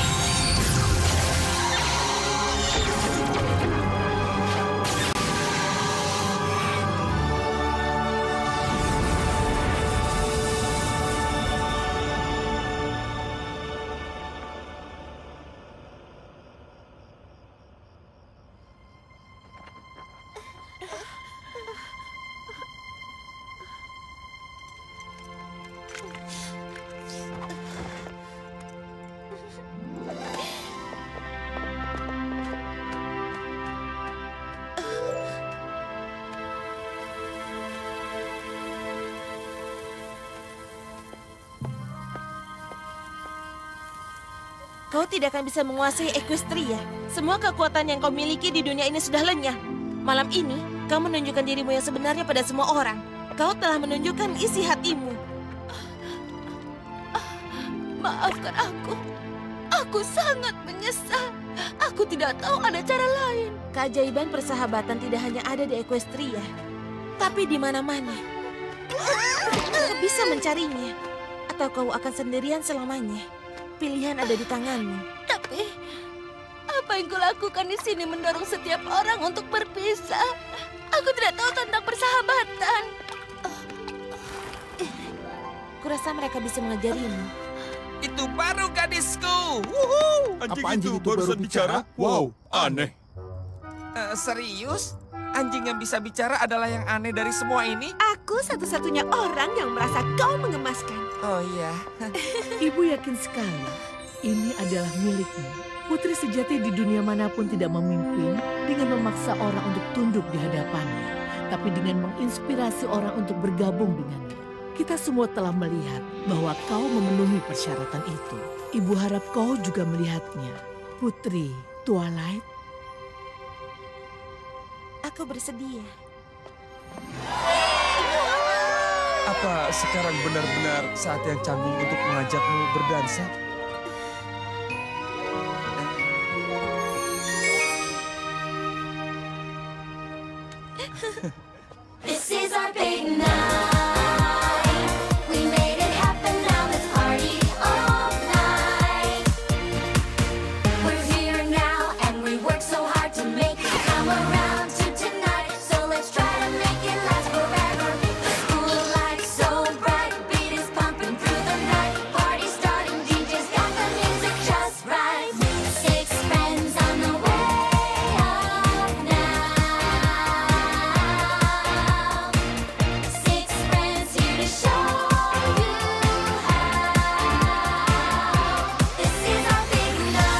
Kau tidak akan bisa menguasai Equestria. Semua kekuatan yang kau miliki di dunia ini sudah lenyap. Malam ini, kau menunjukkan dirimu yang sebenarnya pada semua orang. Kau telah menunjukkan isi hatimu. Maafkan aku. Aku sangat menyesal. Aku tidak tahu ada cara lain. Keajaiban persahabatan tidak hanya ada di Equestria, tapi di mana-mana. Kau bisa mencarinya, atau kau akan sendirian selamanya. Pilihan ada di tanganmu. Tapi, apa yang kulakukan di sini mendorong setiap orang untuk berpisah. Aku tidak tahu tentang persahabatan. Kurasa mereka bisa mengajarimu. Itu baru gadisku. Wuhu. Apa anjing itu barusan bicara? Wow, aneh. Serius? Anjing yang bisa bicara adalah yang aneh dari semua ini? Aku satu-satunya orang yang merasa kau mengemaskan. Oh iya. Ibu yakin sekali ini adalah milikmu. Putri sejati di dunia manapun tidak memimpin dengan memaksa orang untuk tunduk di hadapannya, tapi dengan menginspirasi orang untuk bergabung dengannya. Kita semua telah melihat bahwa kau memenuhi persyaratan itu. Ibu harap kau juga melihatnya. Putri Twilight. Aku bersedia. Apa sekarang benar-benar saat yang canggung untuk mengajakmu berdansa? This is our big night. We made it happen, now let's party all night. We're here now and we work so hard to make it come around to tonight. So let's try to make it last forever. The school lights so bright, beat is pumping through the night. Party starting, DJ's got the music just right. 6 friends on the way up now. 6 friends here to show you how. This is our big night.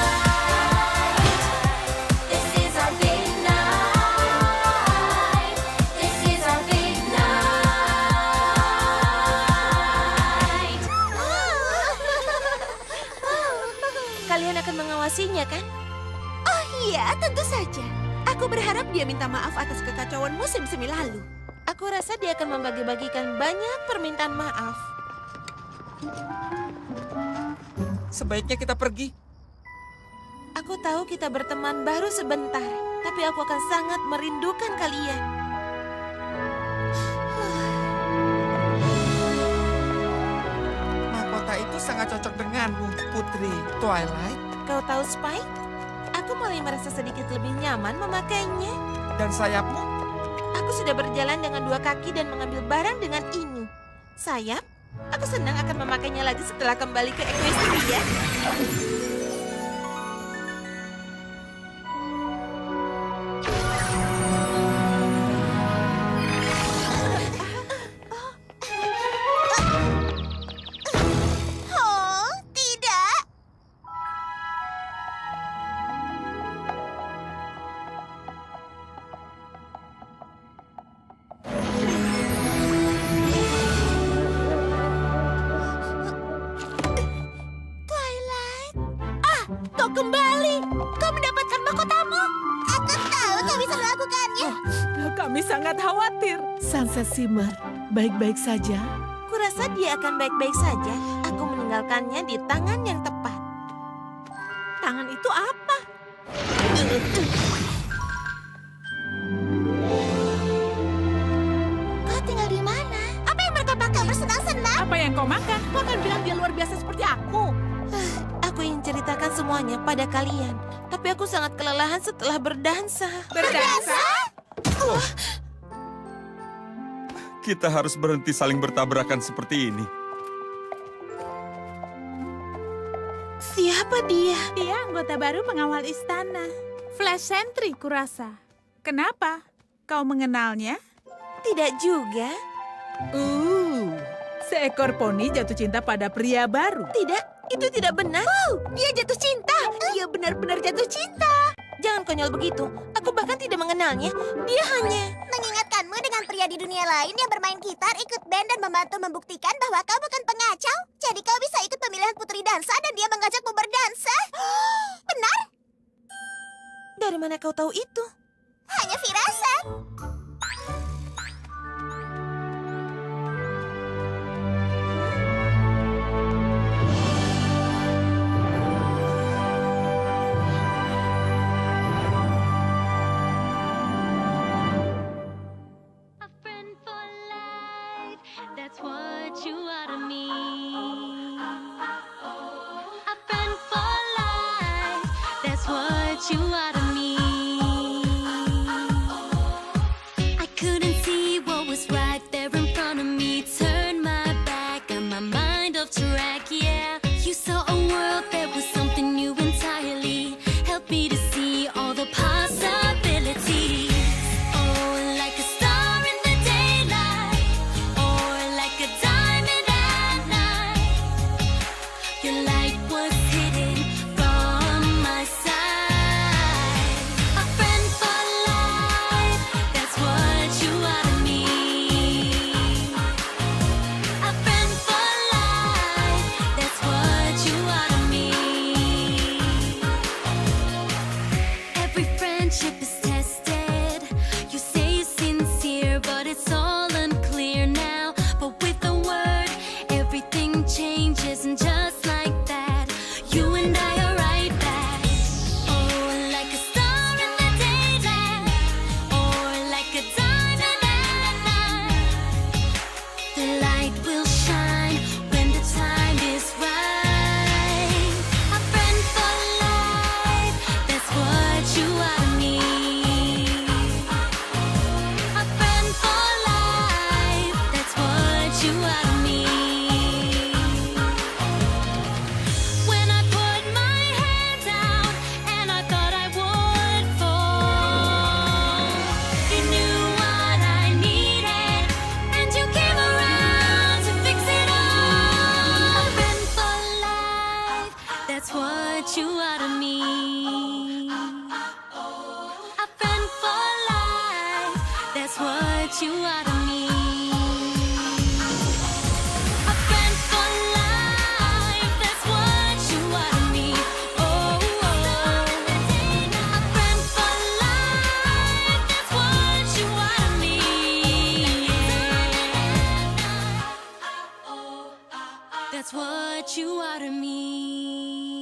This is our big night. This is our big night. Kalian akan mengawasinya, kan? Oh iya, tentu saja. Aku berharap dia minta maaf atas kekacauan musim semi lalu. Aku rasa dia akan membagi-bagikan banyak permintaan maaf. Sebaiknya kita pergi. Aku tahu kita berteman baru sebentar, tapi aku akan sangat merindukan kalian. Mahkota itu sangat cocok denganmu, Putri Twilight. Kau tahu, Spike? Aku mulai merasa sedikit lebih nyaman memakainya. Dan sayapmu? Aku sudah berjalan dengan 2 kaki dan mengambil barang dengan ini. Sayap, aku senang akan memakainya lagi setelah kembali ke Equestria. Oh, tidak. Twilight. Kau kembali. Kau mendapatkan mahkotamu. Aku tahu kau bisa melakukannya. Kami sangat khawatir. Sunset Shimmer, baik-baik saja? Kurasa dia akan baik-baik saja. Aku meninggalkannya di tangan yang tepat. Tangan itu apa? Kau tinggal di mana? Apa yang mereka pakai bersenang-senang? Apa yang kau makan? Kau akan bilang dia luar biasa seperti aku. Aku ingin ceritakan semuanya pada kalian. Tapi aku sangat kelelahan setelah berdansa. Berdansa? Kita harus berhenti saling bertabrakan seperti ini. Siapa dia? Dia anggota baru pengawal istana. Flash Sentry kurasa. Kenapa? Kau mengenalnya? Tidak juga. Seekor poni jatuh cinta pada pria baru. Tidak, itu tidak benar. Dia jatuh cinta. Dia benar-benar jatuh cinta. Jangan konyol begitu. Aku bahkan tidak mengenalnya. Dia hanya... Mengingatkanmu dengan pria di dunia lain yang bermain gitar, ikut band, dan membantu membuktikan bahwa kau bukan pengacau. Jadi kau bisa ikut pemilihan putri dansa dan dia mengajakmu berdansa. Benar? Dari mana kau tahu itu? Hanya firasat. A friend for life, that's what you are to me. A friend for life, that's what you are to me. you are to me. A friend for life, that's what you are to me. Oh, a friend for life, that's what you are to me. That's what you are to me.